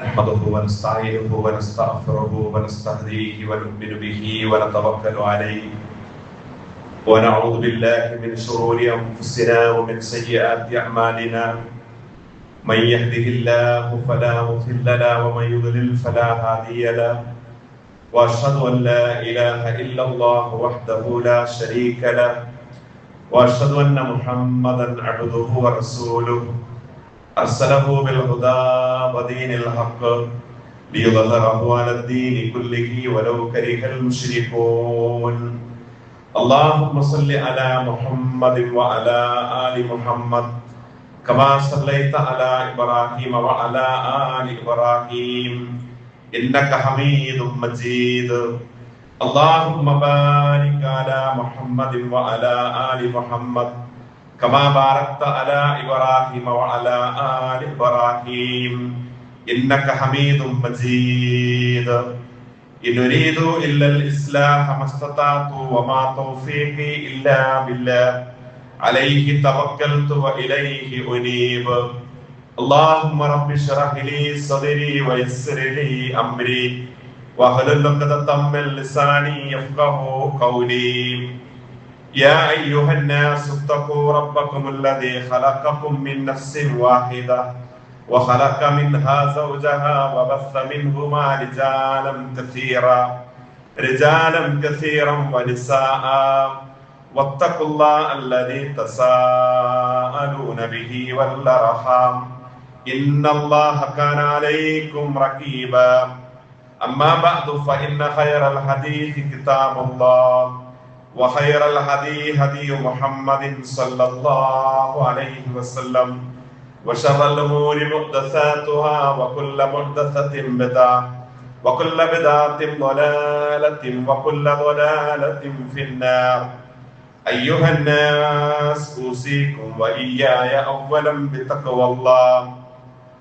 نحمده ونستعينه ونستغفره ونستهديه ونؤمن به ونتوكل عليه ونعوذ بالله من شرور انفسنا ومن سيئات اعمالنا من يهده الله فلا مضل له ومن يضلل فلا هادي له واشهد ان لا اله الا الله وحده لا شريك له واشهد ان محمدا عبده ورسوله أرسله بالهدى ودين الحق ليظهره على الدين كله ولو كره المشركون اللهم صل على محمد وعلى آل محمد كما صليت على إبراهيم وعلى آل إبراهيم إنك حميد مجيد اللهم بارك على محمد وعلى آل محمد كما باركت على إبراهيم وعلى آل إبراهيم إنك حميد مجيد إن أريد إلا الإصلاح ما استطعت وما توفيقي إلا بالله عليه توكلت وإليه أنيب اللهم رب اشرح لي صدري ويسر لي أمري واحلل عقدة من لساني يفقهوا قولي يا أيها الناس اتقوا ربكم الذي خلقكم من نفس واحدة وخلق منها زوجها وبث منهما رجالا كثيرا ونساء واتقوا الله الذي تساءلون به والأرحام إن الله كان عليكم رقيبا أما بعد فإن خير الحديث كتاب الله وخير الهدي هدي محمد صلى الله عليه وسلم وشر الأمور محدثاتها وكل محدثة بدعة وكل بدعة ضلالة وكل ضلالة في النار أيها الناس أوصيكم وإياي أولا بتقوى الله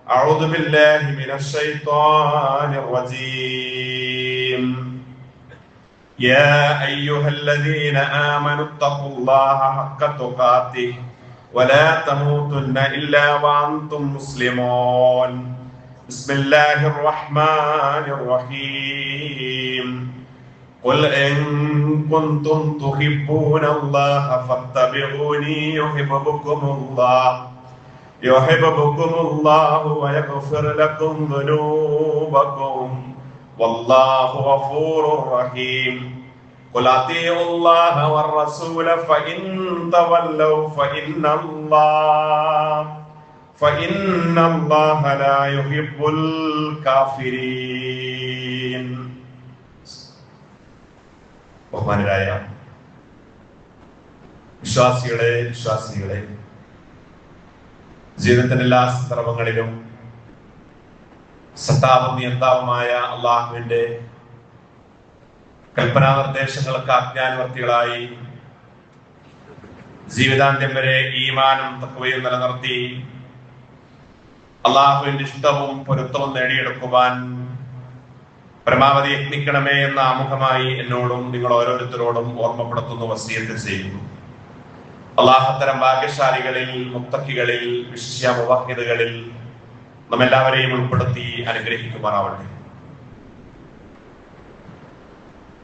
أعوذ بالله من الشيطان الرجيم يا أيها الذين آمنوا اتقوا الله حق تقاته ولا تموتن إلا وأنتم مسلمون بسم الله الرحمن الرحيم قل إن كنتم تحبون الله فاتبعوني يحببكم الله ويغفر لكم ذنوبكم والله غفور رحيم قل اطيعوا الله والرسول فإن تولوا فإن الله لا يحب الكافرين. ബഹുമാനരായ വിശ്വാസികളെ ജീവിതത്തിന്റെ എല്ലാ സന്ദർഭങ്ങളിലും സത്താവും നിയന്താവുമായ അള്ളാഹുവിന്റെ കൽപ്പനാ നിർദ്ദേശങ്ങൾക്ക് ആജ്ഞാനുവർത്തികളായി ജീവിതാന്ത്യം വരെ ഈമാനും തഖ്വയും നിലനിർത്തി അള്ളാഹുവിന്റെ ഇഷ്ടവും പൊരുത്തവും നേടിയെടുക്കുവാൻ പരമാവധി യത്നിക്കണമേ എന്ന ആമുഖമായി എന്നോടും നിങ്ങൾ ഓരോരുത്തരോടും ഓർമ്മപ്പെടുത്തുന്നു, വസിയത്ത് ചെയ്യുന്നു. അള്ളാഹു അത്തരം ഭാഗ്യശാലികളിൽ, മുത്തഖികളിൽ, വിശിഷ്യ മുവഹിദുകളിൽ നമ്മെല്ലാവരെയും ഉൾപ്പെടുത്തി അനുഗ്രഹിക്കുമാറാവട്ടെ.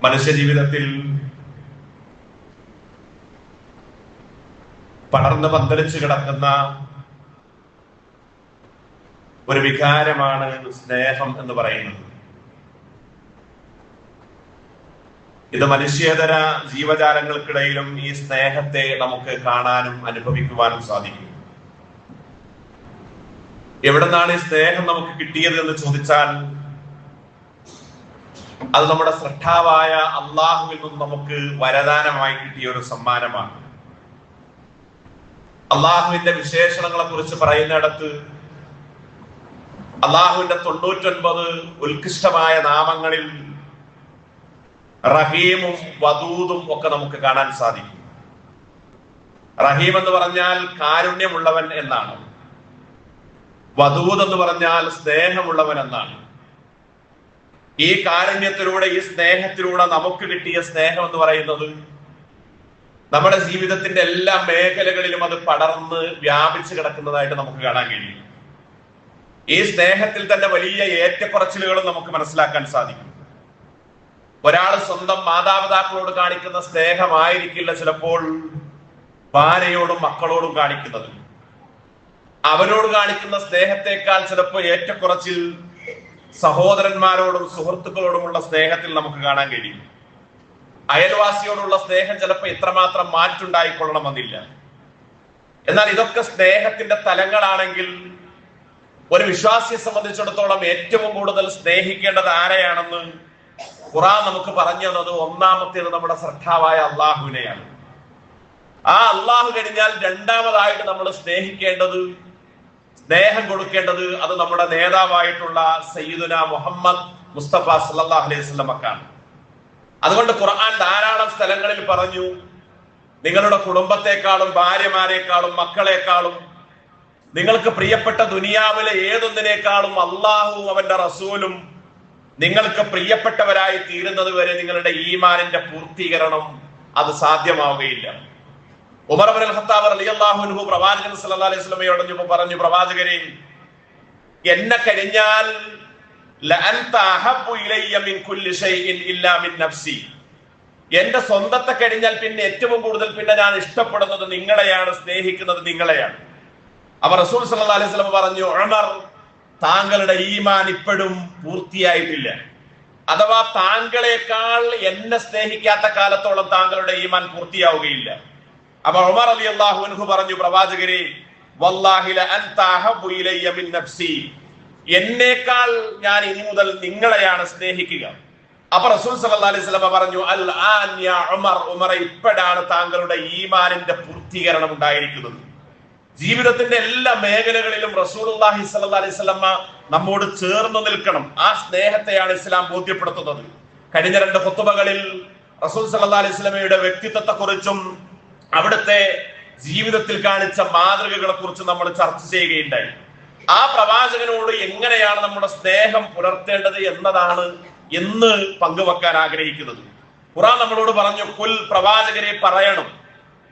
മനുഷ്യ ജീവിതത്തിൽ പടർന്ന് പന്തലിച്ചു കിടക്കുന്ന ഒരു വികാരമാണ് സ്നേഹം എന്ന് പറയുന്നത്. ഇത് മനുഷ്യേതര ജീവജാലങ്ങൾക്കിടയിലും ഈ സ്നേഹത്തെ നമുക്ക് കാണാനും അനുഭവിക്കുവാനും സാധിക്കും. എവിടെ നിന്നാണ് ഈ സ്നേഹം നമുക്ക് കിട്ടിയത് എന്ന് ചോദിച്ചാൽ അത് നമ്മുടെ ശ്രദ്ധാവായ അള്ളാഹുവിൽ നിന്നും നമുക്ക് വരദാനമായി കിട്ടിയ ഒരു സമ്മാനമാണ്. അള്ളാഹുവിന്റെ വിശേഷണങ്ങളെ കുറിച്ച് പറയുന്നിടത്ത് അള്ളാഹുവിന്റെ 99 ഉത്കൃഷ്ടമായ നാമങ്ങളിൽ റഹീമും വദൂദും ഒക്കെ നമുക്ക് കാണാൻ സാധിക്കും. റഹീം എന്ന് പറഞ്ഞാൽ കാരുണ്യമുള്ളവൻ എന്നാണ്. വദൂദ് എന്ന് പറഞ്ഞാൽ സ്നേഹമുള്ളവൻ എന്നാണ്. ഈ കാരുണ്യത്തിലൂടെ, ഈ സ്നേഹത്തിലൂടെ നമുക്ക് കിട്ടിയ സ്നേഹം എന്ന് പറയുന്നത് നമ്മുടെ ജീവിതത്തിന്റെ എല്ലാ മേഖലകളിലും അത് പടർന്ന് വ്യാപിച്ചു കിടക്കുന്നതായിട്ട് നമുക്ക് കാണാൻ കഴിയും. ഈ സ്നേഹത്തിൽ തന്നെ വലിയ ഏറ്റക്കുറച്ചിലുകളും നമുക്ക് മനസ്സിലാക്കാൻ സാധിക്കും. ഒരാൾ സ്വന്തം മാതാപിതാക്കളോട് കാണിക്കുന്ന സ്നേഹമായിരിക്കില്ല ചിലപ്പോൾ ഭാര്യയോടും മക്കളോടും കാണിക്കുന്നത്. അവരോട് കാണിക്കുന്ന സ്നേഹത്തെക്കാൾ ചിലപ്പോൾ ഏറ്റക്കുറച്ചിൽ സഹോദരന്മാരോടും സുഹൃത്തുക്കളോടുമുള്ള സ്നേഹത്തിൽ നമുക്ക് കാണാൻ കഴിയും. അയൽവാസിയോടുള്ള സ്നേഹം ചിലപ്പോൾ ഇത്രമാത്രം മാറ്റുണ്ടായിക്കൊള്ളണമെന്നില്ല. എന്നാൽ ഇതൊക്കെ സ്നേഹത്തിന്റെ തലങ്ങളാണെങ്കിൽ ഒരു വിശ്വാസിയെ സംബന്ധിച്ചിടത്തോളം ഏറ്റവും കൂടുതൽ സ്നേഹിക്കേണ്ടത് ആരെയാണെന്ന് ഖുർആൻ നമുക്ക് പറഞ്ഞു തന്നത് ഒന്നാമത്തേത് നമ്മുടെ ശ്രദ്ധാവായ അള്ളാഹുവിനെയാണ്. ആ അള്ളാഹു കഴിഞ്ഞാൽ രണ്ടാമതായിട്ട് നമ്മൾ സ്നേഹിക്കേണ്ടത്, സ്നേഹം കൊടുക്കേണ്ടത് അത് നമ്മുടെ നേതാവായിട്ടുള്ള സയ്യിദുന മുഹമ്മദ് മുസ്തഫ സല്ലല്ലാഹു അലൈഹി വസല്ലമക്കാണ്. അതുകൊണ്ട് ഖുർആൻ ധാരാളം സ്ഥലങ്ങളിൽ പറഞ്ഞു, നിങ്ങളുടെ കുടുംബത്തെക്കാളും ഭാര്യമാരെക്കാളും മക്കളെക്കാളും നിങ്ങൾക്ക് പ്രിയപ്പെട്ട ദുനിയാവിലെ ഏതൊന്നിനേക്കാളും അള്ളാഹു അവന്റെ റസൂലും നിങ്ങൾക്ക് പ്രിയപ്പെട്ടവരായി തീരുന്നത് വരെ നിങ്ങളുടെ ഈമാനിന്റെ പൂർത്തീകരണം അത് സാധ്യമാവുകയില്ല. ഉമർ ഇബ്നുൽ ഖത്താബ് റളിയല്ലാഹു അൻഹു പ്രവാചകൻ സല്ലല്ലാഹു അലൈഹി വസല്ലമയോട് പറഞ്ഞു, പ്രവാചകരെ, എന്നെ കഴിഞ്ഞാൽ ലഅൻത അഹബ്ബു ഇലയ്യ മിൻ കുല്ലി ഷൈഇൻ ഇല്ലാ മിൻ നഫ്സി, എന്റെ സ്വന്തത്തെ കഴിഞ്ഞാൽ പിന്നെ ഏറ്റവും കൂടുതൽ പിന്നെ ഞാൻ ഇഷ്ടപ്പെടുന്നത് നിങ്ങളെയാണ്, സ്നേഹിക്കുന്നത് നിങ്ങളെയാണ്. അപ്പൊ റസൂൽ സല്ലല്ലാഹു അലൈഹി വസല്ലം പറഞ്ഞു, ഉമർ, താങ്കളുടെ ഈമാൻ ഇപ്പോഴും പൂർത്തിയായിട്ടില്ല. അഥവാ താങ്കളെക്കാൾ എന്നെ സ്നേഹിക്കാത്ത കാലത്തോളം താങ്കളുടെ ഈമാൻ പൂർത്തിയാവുകയില്ല. അപ്പൊ ഉമർ റളിയല്ലാഹു അൻഹു പറഞ്ഞു, പ്രവാചകരെ, വല്ലാഹി ലഅൻത അഹബ്ബു ഇലയ്യ മിൻ നഫ്സി, എന്നേക്കാൾ ഞാൻ ഇനി മുതൽ നിങ്ങളെയാണ് സ്നേഹിക്കുക. അപ്പൊ റസൂൽ സല്ലല്ലാഹു അലൈഹി വസല്ലം പറഞ്ഞു, അൽ ആൻ യാ ഉമർ, ഉമറെ, ഇപ്പോഴാണ് താങ്കളുടെ ഈമാനിന്റെ പൂർത്തീകരണം ഉണ്ടായിരിക്കുന്നത്. ജീവിതത്തിന്റെ എല്ലാ മേഖലകളിലും റസൂലുള്ളാഹി സ്വല്ലല്ലാഹു അലൈഹി വസല്ലം നമ്മോട് ചേർന്ന് നിൽക്കണം. ആ സ്നേഹത്തെയാണ് ഇസ്ലാം ബോധ്യപ്പെടുത്തുന്നത്. കഴിഞ്ഞ 2 ഖുതുബകളിൽ റസൂൽ സല്ലല്ലാഹു അലൈഹി വസല്ലമയുടെ വ്യക്തിത്വത്തെ കുറിച്ചും അവിടുത്തെ ജീവിതത്തിൽ കാണിച്ച മാതൃകകളെ കുറിച്ചും നമ്മൾ ചർച്ച ചെയ്യുകയുണ്ടായി. ആ പ്രവാചകനോട് എങ്ങനെയാണ് നമ്മുടെ സ്നേഹം പുലർത്തേണ്ടത് എന്നതാണ് ഇന്ന് പങ്കുവെക്കാൻ ആഗ്രഹിക്കുന്നത്. ഖുർആൻ നമ്മളോട് പറഞ്ഞു, കുൽ, പ്രവാചകരെ പറയണം,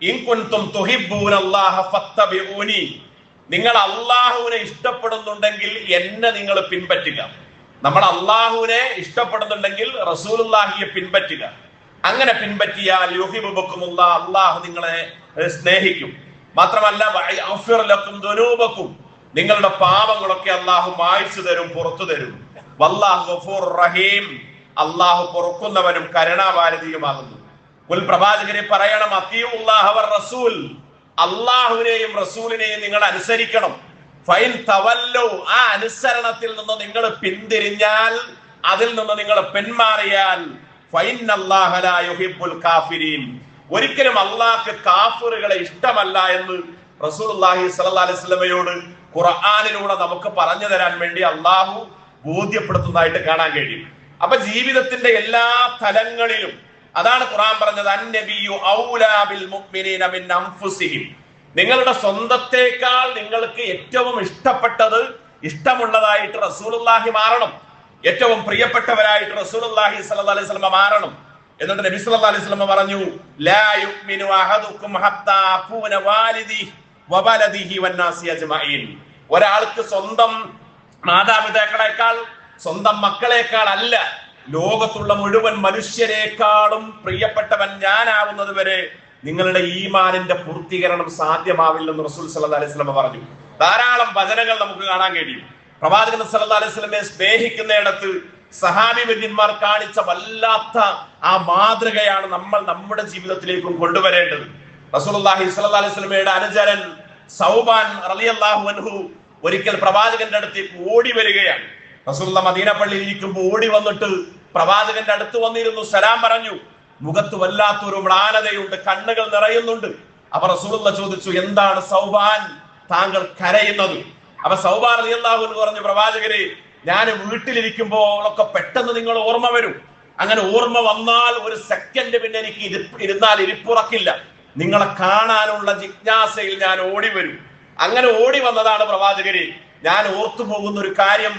ഇൻ കുൻതും തുഹിബ്ബൂനല്ലാഹ ഫത്തബിഊനി, നിങ്ങൾ അല്ലാഹുവിനെ ഇഷ്ടപ്പെടുന്നുണ്ടെങ്കിൽ എന്നെ നിങ്ങൾ പിൻപറ്റുക. നമ്മൾ അല്ലാഹുവിനെ ഇഷ്ടപ്പെടുന്നുണ്ടെങ്കിൽ റസൂലുള്ളാഹിയെ പിൻപറ്റുക. അങ്ങനെ പിൻപറ്റിയാൽ യുഹിബ്ബുകുമുല്ലാഹ്, അല്ലാഹു നിങ്ങളെ സ്നേഹിക്കും. മാത്രമല്ല വയഗ്ഫിർ ലക്കും ദുനൂബക്കും, നിങ്ങളുടെ പാപങ്ങളൊക്കെ അല്ലാഹു മായ്ച്ചു തരും, പുറത്തു തരും. വല്ലാഹു ഗഫൂറുർ റഹീം, അല്ലാഹു പൊറുക്കുന്നവനും കരുണാവാരിധിയുമാകുന്നു. കുൽ, പ്രവാചകരെ പറയണം, അത്തിയുല്ലാഹ വർ റസൂൽ, അല്ലാഹുവിനെയും റസൂലിനെയും നിങ്ങൾ അനുസരിക്കണം. ഫൈൻ തവല്ലു, ആ അനുസരണത്തിൽ നിന്ന് നിങ്ങൾ പിന്തിരിഞ്ഞാൽ, അതിൽ നിന്ന് നിങ്ങൾ പിന്മാറിയാൽ, ഫൈനല്ലാഹ ലാ യുഹിബ്ബുൽ കാഫിരീൻ, ഒരിക്കലും അല്ലാഹുക്ക് കാഫിറുകളെ ഇഷ്ടമല്ല എന്ന് റസൂലുള്ളാഹി സ്വല്ലല്ലാഹു അലൈഹി വസല്ലമയോട് ഖുർആനിലൂടെ നമുക്ക് പറഞ്ഞു തരാൻ വേണ്ടി അല്ലാഹു ബോധ്യപ്പെടുത്തുന്നതായിട്ട് കാണാൻ കഴിയും. അപ്പൊ ജീവിതത്തിന്റെ എല്ലാ തലങ്ങളിലും അതാണ് ഖുർആൻ പറഞ്ഞത്, അന്നബിയു ഔലാ ബിൽ മുഅ്മിനീന മിൻ അൻഫുസിഹിം, നിങ്ങളുടെ സ്വന്തത്തേക്കാൾ നിങ്ങൾക്ക് ഏറ്റവും ഇഷ്ടപ്പെട്ടത്, ഇഷ്ടമുള്ളതായിട്ട് റസൂലുള്ളാഹി മാറണം. ഏറ്റവും പ്രിയപ്പെട്ടവരായിട്ട് റസൂലുള്ളാഹി സ്വല്ലല്ലാഹു അലൈഹി വസല്ലം മാറണം. എന്നിട്ട് നബി സല്ലല്ലാഹു അലൈഹി വസല്ലം പറഞ്ഞു, ലാ യുഅ്മിനു അഹദുക്കും ഹത്താ അകൂന വാലിദിഹി വവലദിഹി വന്നാസി അജ്മഈൻ, ഒരാൾക്ക് സ്വന്തം മാതാപിതാക്കളെക്കാൾ സ്വന്തം മക്കളെക്കാൾ അല്ല, ലോകത്തുള്ള മുഴുവൻ മനുഷ്യരെക്കാളും പ്രിയപ്പെട്ടവൻ ഞാനാവുന്നത് വരെ നിങ്ങളുടെ ഈമാനിന്റെ പൂർത്തീകരണം സാധ്യമാവില്ലെന്ന് റസൂൽ സല്ലല്ലാഹു അലൈഹി വസല്ലം പറഞ്ഞു. ധാരാളം വചനങ്ങൾ നമുക്ക് കാണാൻ കഴിയും. പ്രവാചകൻ സല്ലല്ലാഹു അലൈഹി വസല്ലമയെ സ്നേഹിക്കുന്നിടത്ത് സഹാബി വര്യന്മാർ കാണിച്ച വല്ലാത്ത ആ മാതൃകയാണ് നമ്മൾ നമ്മുടെ ജീവിതത്തിലേക്കും കൊണ്ടുവരേണ്ടത്. റസൂലുള്ളാഹി സ്വല്ലല്ലാഹു അലൈഹി വസല്ലമയുടെ അനുചരൻ സൗബാൻ റളിയല്ലാഹു അൻഹു ഒരിക്കൽ പ്രവാചകന്റെ അടുത്തേക്ക് ഓടി വരികയാണ്. റസൂലുള്ള മദീന പള്ളിയിൽ ഇരിക്കുമ്പോൾ ഓടി വന്നിട്ട് പ്രവാചകന്റെ അടുത്ത് വന്നിരുന്നു, സലാം പറഞ്ഞു. മുഖത്ത് വല്ലാത്തൊരു മ്ലാനതയുണ്ട്, കണ്ണുകൾ നിറയുന്നുണ്ട്. അപ്പൊ റസൂലുള്ള ചോദിച്ചു, എന്താണ് സൗബാൻ താങ്കൾ കരയുന്നത്? അപ്പൊ സൗബാൻ റളിയല്ലാഹു അൻഹു പറഞ്ഞു, പ്രവാചകരെ, ഞാൻ വീട്ടിലിരിക്കുമ്പോഴൊക്കെ പെട്ടെന്ന് നിങ്ങൾ ഓർമ്മ വരും. അങ്ങനെ ഓർമ്മ വന്നാൽ ഒരു സെക്കൻഡ് പിന്നെ എനിക്ക് ഇരുന്നാൽ ഇരിപ്പുറക്കില്ല. നിങ്ങളെ കാണാനുള്ള ജിജ്ഞാസയിൽ ഞാൻ ഓടി വരും. അങ്ങനെ ഓടി വന്നതാണ് പ്രവാചകരെ. ഞാൻ ഓർത്തു പോകുന്ന ഒരു കാര്യം,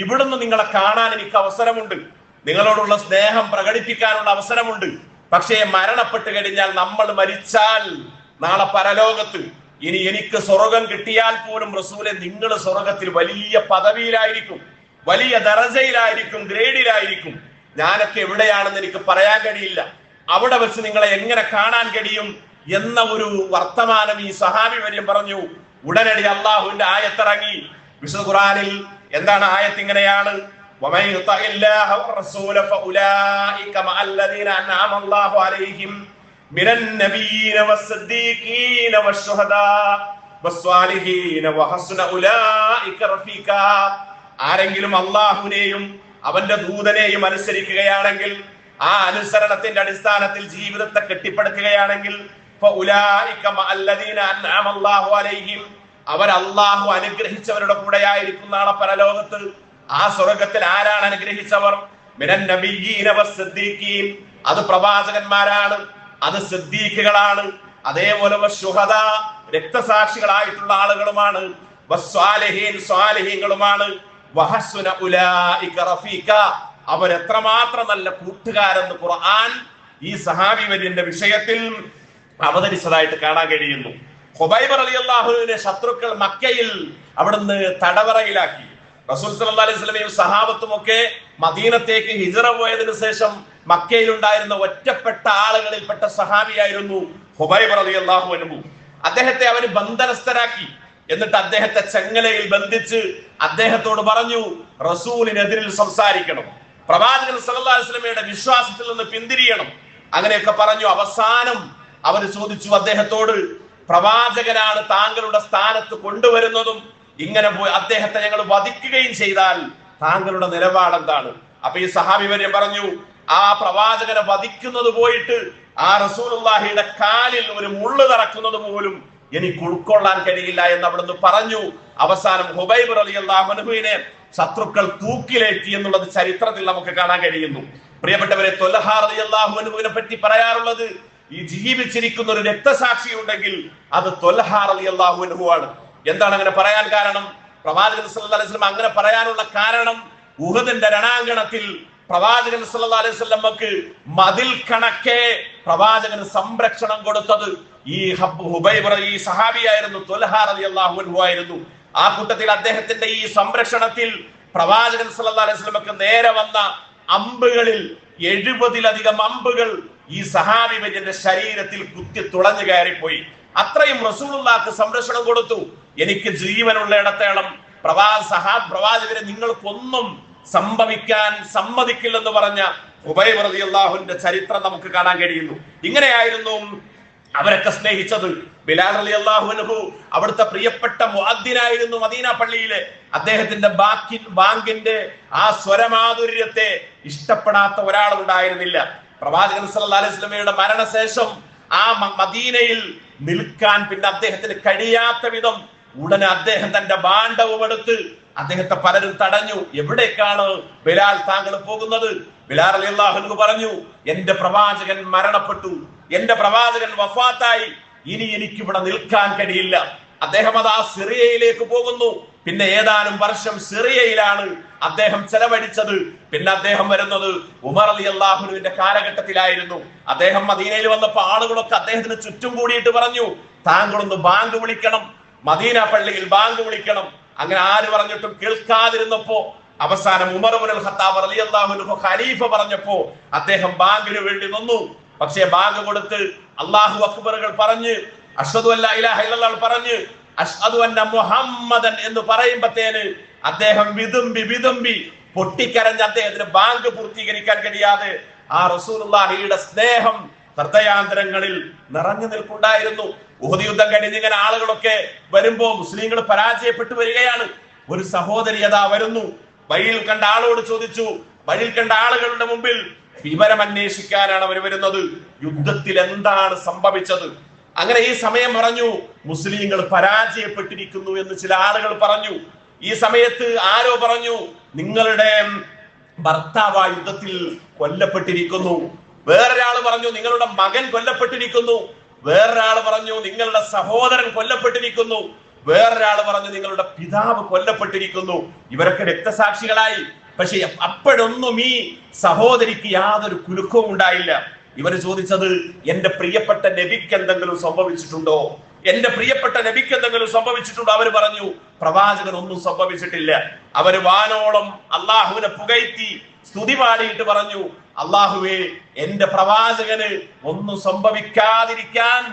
ഇവിടുന്ന് നിങ്ങളെ കാണാൻ എനിക്ക് അവസരമുണ്ട്, നിങ്ങളോടുള്ള സ്നേഹം പ്രകടിപ്പിക്കാനുള്ള അവസരമുണ്ട്. പക്ഷേ മരണപ്പെട്ട് കഴിഞ്ഞാൽ, നമ്മൾ മരിച്ചാൽ നാളെ പരലോകത്ത് ഇനി എനിക്ക് സ്വർഗം കിട്ടിയാൽ പോലും റസൂലെ നിങ്ങൾ സ്വർഗത്തിൽ വലിയ പദവിയിലായിരിക്കും, വലിയ ദറജയിലായിരിക്കും, ഗ്രേഡിലായിരിക്കും. ഞാനൊക്കെ എവിടെയാണെന്ന് എനിക്ക് പറയാൻ കഴിയില്ല. അവിടെ വെച്ച് നിങ്ങളെ എങ്ങനെ കാണാൻ കഴിയും എന്ന ഒരു വർത്തമാനം ഈ സഹാബി വര്യം പറഞ്ഞു. ഉടനടി അള്ളാഹുവിന്റെ ആയത്തിറങ്ങി. വിശുദ്ധ ഖുർആനിൽ എന്താണ് ആയത്ത്? ഇങ്ങനെയാണ്: ومن يطع الله والرسول فاولئك مع الذين انعم الله عليهم من النبيين والصديقين والشهداء والصالحين وحسن اولئك رفيقا. ആരെങ്കിലും അള്ളാഹുവിനെയും അവന്റെ ദൂതനെയും അനുസരിക്കുകയാണെങ്കിൽ, ആ അനുസരണത്തിന്റെ അടിസ്ഥാനത്തിൽ ജീവിതത്തെ കെട്ടിപ്പടുക്കുകയാണെങ്കിൽ, ഫൗലൈക മഅല്ലദീന അൻഅമ അല്ലാഹു അലൈഹിം, അവർ അള്ളാഹു അനുഗ്രഹിച്ചവരുടെ കൂടെയായിരിക്കും നാളെ പരലോകത്ത്. ആ സ്വർഗത്തിൽ ആരാണ് അനുഗ്രഹിച്ചവർ? മിനൻ നബിയ്യീന വസ്സദ്ദീഖീൻ, അത് പ്രവാചകന്മാരാണ്, അത് സിദ്ദീഖുകളാണ്. അതേപോലെ വശുഹദാ, രക്തസാക്ഷികളായിട്ടുള്ള ആളുകളുമാണ്. വസ്സാലിഹീൻ, സ്വാലിഹീങ്ങളുമാണ്. വഹസ്സുന ഉലൈക റഫീഖ, അവർ എത്രമാത്രം നല്ല കൂട്ടുകാരെന്ന് ഖുർആൻ ഈ സഹാബി വര്യന്റെ വിഷയത്തിൽ അവതരിച്ചതായിട്ട് കാണാൻ കഴിയുന്നു. ഖുബൈബ് റളിയല്ലാഹുവിന്റെ ശത്രുക്കൾ മക്കയിൽ അവിടുന്ന് തടവറയിലാക്കി. റസൂൽ സല്ലല്ലാഹു അലൈഹി വസല്ലമയും സഹാബത്തും ഒക്കെ മദീനത്തേക്ക് ഹിജ്റ പോയതിനു ശേഷം മക്കയിൽ ഉണ്ടായിരുന്ന ഒറ്റപ്പെട്ട ആളുകളിൽപ്പെട്ട സഹാബിയായിരുന്നു ഖുബൈബ് റളിയല്ലാഹു അൻഹു. അദ്ദേഹത്തെ അവർ ബന്ധനസ്ഥരാക്കി. എന്നിട്ട് അദ്ദേഹത്തെ ചെങ്ങലയിൽ ബന്ധിച്ച് അദ്ദേഹത്തോട് പറഞ്ഞു, റസൂലിനെതിരിൽ സംസാരിക്കണം, പ്രവാചകൻ സല്ലല്ലാഹു അലൈഹി വസല്ലമയുടെ വിശ്വാസത്തിൽ നിന്ന് പിന്തിരിയണം. അങ്ങനെയൊക്കെ പറഞ്ഞു. അവസാനം അവർ ചോദിച്ചു അദ്ദേഹത്തോട്, പ്രവാചകനാണ് താങ്കളുടെ സ്ഥാനത്ത് കൊണ്ടുവരുന്നതും, ഇങ്ങനെ പോയി അദ്ദേഹത്തെ ഞങ്ങൾ വധിക്കുകയും ചെയ്താൽ താങ്കളുടെ നിലപാട് എന്താണ്? അപ്പൊ ഈ സഹാബി വര്യം പറഞ്ഞു, ആ പ്രവാചകനെ വധിക്കുന്നത് പോയിട്ട് ആ റസൂലുള്ളാഹിയുടെ കാലിൽ ഒരു മുള്ളു തറക്കുന്നത് പോലും എനിക്ക് ഉൾക്കൊള്ളാൻ കഴിയില്ല എന്ന് അവിടുന്ന് പറഞ്ഞു. അവസാനം ഖുബൈബ് റളിയല്ലാഹു അൻഹുവിനെ ശത്രുക്കൾ തൂക്കിലേറ്റി എന്നുള്ളത് ചരിത്രത്തിൽ നമുക്ക് കാണാൻ കഴിയുന്നു. പ്രിയപ്പെട്ടവരെ, ത്വൽഹ റളിയല്ലാഹു അൻഹുവിനെ പറ്റി പറയാറുള്ളത്, ഈ ജീവിച്ചിരിക്കുന്ന ഒരു രക്തസാക്ഷി ഉണ്ടെങ്കിൽ അത് ത്വൽഹ റളിയല്ലാഹു അൻഹു ആണ്. എന്താണ് അങ്ങനെ പറയാൻ കാരണം? പ്രവാചകൻ സല്ലല്ലാഹു അലൈഹി വസല്ലം അങ്ങനെ പറയാനുള്ള കാരണം, ഉഹദിന്റെ രണാങ്കണത്തിൽ പ്രവാചകൻ സല്ലല്ലാഹു അലൈഹി വസല്ലമക്ക് മതിൽ കണക്കെ പ്രവാചകന് സംരക്ഷണം കൊടുത്തത് ഈ ഹുബൈബ്, ഈ സഹാബിയായിരുന്നു, ത്വൽഹ റളിയല്ലാഹു അൻഹു ആയിരുന്നു. ആ കൂട്ടത്തിൽ അദ്ദേഹത്തിന്റെ ഈ സംരക്ഷണത്തിൽ പ്രവാചകൻ സല്ലല്ലാഹു അലൈഹി വസല്ലമക്ക് നേരെ വന്ന അമ്പുകളിൽ 70-ലധികം അമ്പുകൾ ഈ സഹാബി വര്യന്റെ ശരീരത്തിൽ കുത്തി തുളഞ്ഞു കയറിപ്പോയി. അത്രയും റസൂലുള്ളാഹിക്ക് സംരക്ഷണം കൊടുത്തു. എനിക്ക് ജീവനുള്ള ഇടത്തോളം പ്രവാചകരെ നിങ്ങൾക്കൊന്നും സംഭവിക്കാൻ സമ്മതിക്കില്ലെന്ന് പറഞ്ഞ ഖുബൈബ് റളിയല്ലാഹുവിന്റെ ചരിത്രം നമുക്ക് കാണാൻ കഴിയുന്നു. ഇങ്ങനെയായിരുന്നു അവരൊക്കെ സ്നേഹിച്ചത്. ബിലാൽ റളിയല്ലാഹു അൻഹു അവിടുത്തെ പ്രിയപ്പെട്ട മുഅദ്ദിനായിരുന്നു മദീന പള്ളിയിലെ. അദ്ദേഹത്തിന്റെ ബാങ്കിന്റെ ആ സ്വരമാധുര്യത്തെ ഇഷ്ടപ്പെടാത്ത ഒരാളും ഉണ്ടായിരുന്നില്ല. പ്രവാചകൻ സല്ലല്ലാഹു അലൈഹി വസല്ലമയുടെ മരണശേഷം ആ മദീനയിൽ നിൽക്കാൻ പിന്നെ അദ്ദേഹത്തിന് കഴിയാത്ത വിധം ഉടനെ അദ്ദേഹം തന്റെ ഭാണ്ഡവും എടുത്ത് അദ്ദേഹത്തെ പലരും തടഞ്ഞു. എവിടേക്കാണ് ബിലാൽ താങ്കൾ പോകുന്നത്? ബിലാൽ റളിയല്ലാഹു അൻഹു പറഞ്ഞു, എന്റെ പ്രവാചകൻ മരണപ്പെട്ടു, എന്റെ പ്രവാചകൻ വഫാത്തായി, ഇനി എനിക്ക് ഇവിടെ നിൽക്കാൻ കഴിയില്ല. അദ്ദേഹം അതാ സിറിയയിലേക്ക് പോകുന്നു. പിന്നെ ഏതാനും വർഷം സിറിയയിലാണ് അദ്ദേഹം ചെലവഴിച്ചത്. പിന്നെ അദ്ദേഹം വരുന്നത് ഉമർ റളിയല്ലാഹു അൻഹുവിന്റെ കാലഘട്ടത്തിലായിരുന്നു. അദ്ദേഹം മദീനയിൽ വന്നപ്പോൾ ആളുകളൊക്കെ അദ്ദേഹത്തിന് ചുറ്റും കൂടിയിട്ട് പറഞ്ഞു, താങ്കളൊന്ന് ബാങ്ക് വിളിക്കണം, മദീന പള്ളിയിൽ ബാങ്ക് വിളിക്കണം. അങ്ങനെ ആര് പറഞ്ഞിട്ടും കേൾക്കാതിരുന്നപ്പോ അവസാനം ഉമർ ഇബ്നുൽ ഖത്താബ് റളിയല്ലാഹു അൻഹു ഖലീഫ പറഞ്ഞപ്പോ അദ്ദേഹം ബാങ്കിന് വേണ്ടി നിന്നു. പക്ഷേ ബാങ്ക് കൊടുത്ത് അല്ലാഹു അക്ബറുകൾ പറഞ്ഞ് അഷ്ഹദു അല്ലാ ഇലാഹ ഇല്ലല്ലാഹ് പറഞ്ഞ് അഷ്ഹദു അന്ന മുഹമ്മദൻ എന്ന് പറയുമ്പത്തേന് അദ്ദേഹം വിതുമ്പി പൊട്ടിക്കരഞ്ഞ് അദ്ദേഹത്തിന് ബാങ്ക് പൂർത്തീകരിക്കാൻ കഴിയാതെ ആ റസൂലുള്ളാഹിയുടെ സ്നേഹം ഹൃദയാന്തരങ്ങളിൽ നിറഞ്ഞു നിൽക്കുണ്ടായിരുന്നു. ഉഹദ് യുദ്ധം കഴിഞ്ഞ് ഇങ്ങനെ ആളുകളൊക്കെ വരുമ്പോ മുസ്ലിങ്ങൾ പരാജയപ്പെട്ടു വരികയാണ്. ഒരു സഹോദരി അതാ വരുന്നു. വഴിയിൽ കണ്ട ആളോട് ചോദിച്ചു. വഴിയിൽ കണ്ട ആളുകളുടെ മുമ്പിൽ വിവരം അന്വേഷിക്കാനാണ് അവർ വരുന്നത്. യുദ്ധത്തിൽ എന്താണ് സംഭവിച്ചത്? അങ്ങനെ ഈ സമയം പറഞ്ഞു, മുസ്ലിങ്ങൾ പരാജയപ്പെട്ടിരിക്കുന്നു എന്ന് ചില ആളുകൾ പറഞ്ഞു. ഈ സമയത്ത് ആരോ പറഞ്ഞു, നിങ്ങളുടെ ഭർത്താവ് ആ യുദ്ധത്തിൽ കൊല്ലപ്പെട്ടിരിക്കുന്നു. വേറൊരാൾ പറഞ്ഞു, നിങ്ങളുടെ മകൻ കൊല്ലപ്പെട്ടിരിക്കുന്നു. വേറൊരാൾ പറഞ്ഞു, നിങ്ങളുടെ സഹോദരൻ കൊല്ലപ്പെട്ടിരിക്കുന്നു. വേറൊരാൾ പറഞ്ഞു, നിങ്ങളുടെ പിതാവ് കൊല്ലപ്പെട്ടിരിക്കുന്നു. ഇവരൊക്കെ രക്തസാക്ഷികളായി. പക്ഷെ അപ്പോഴൊന്നും ഈ സഹോദരിക്ക് യാതൊരു കുലുക്കവും ഉണ്ടായില്ല. ഇവർ ചോദിച്ചത്, എന്റെ പ്രിയപ്പെട്ട നബിക്ക് എന്തെങ്കിലും സംഭവിച്ചിട്ടുണ്ടോ? എന്റെ പ്രിയപ്പെട്ട നബിക്ക് എന്തെങ്കിലും സംഭവിച്ചിട്ടുണ്ടോ? അവർ പറഞ്ഞു പ്രവാചകൻ ഒന്നും സംഭവിച്ചിട്ടില്ല. അവര് വാനോളം അള്ളാഹുവിനെ പുകഴ്ത്തി സ്തുതി പാടിയിട്ട് പറഞ്ഞു, അള്ളാഹുവേ, എന്റെ പ്രവാചകന് ഒന്നും സംഭവിക്കാതിരിക്കാൻ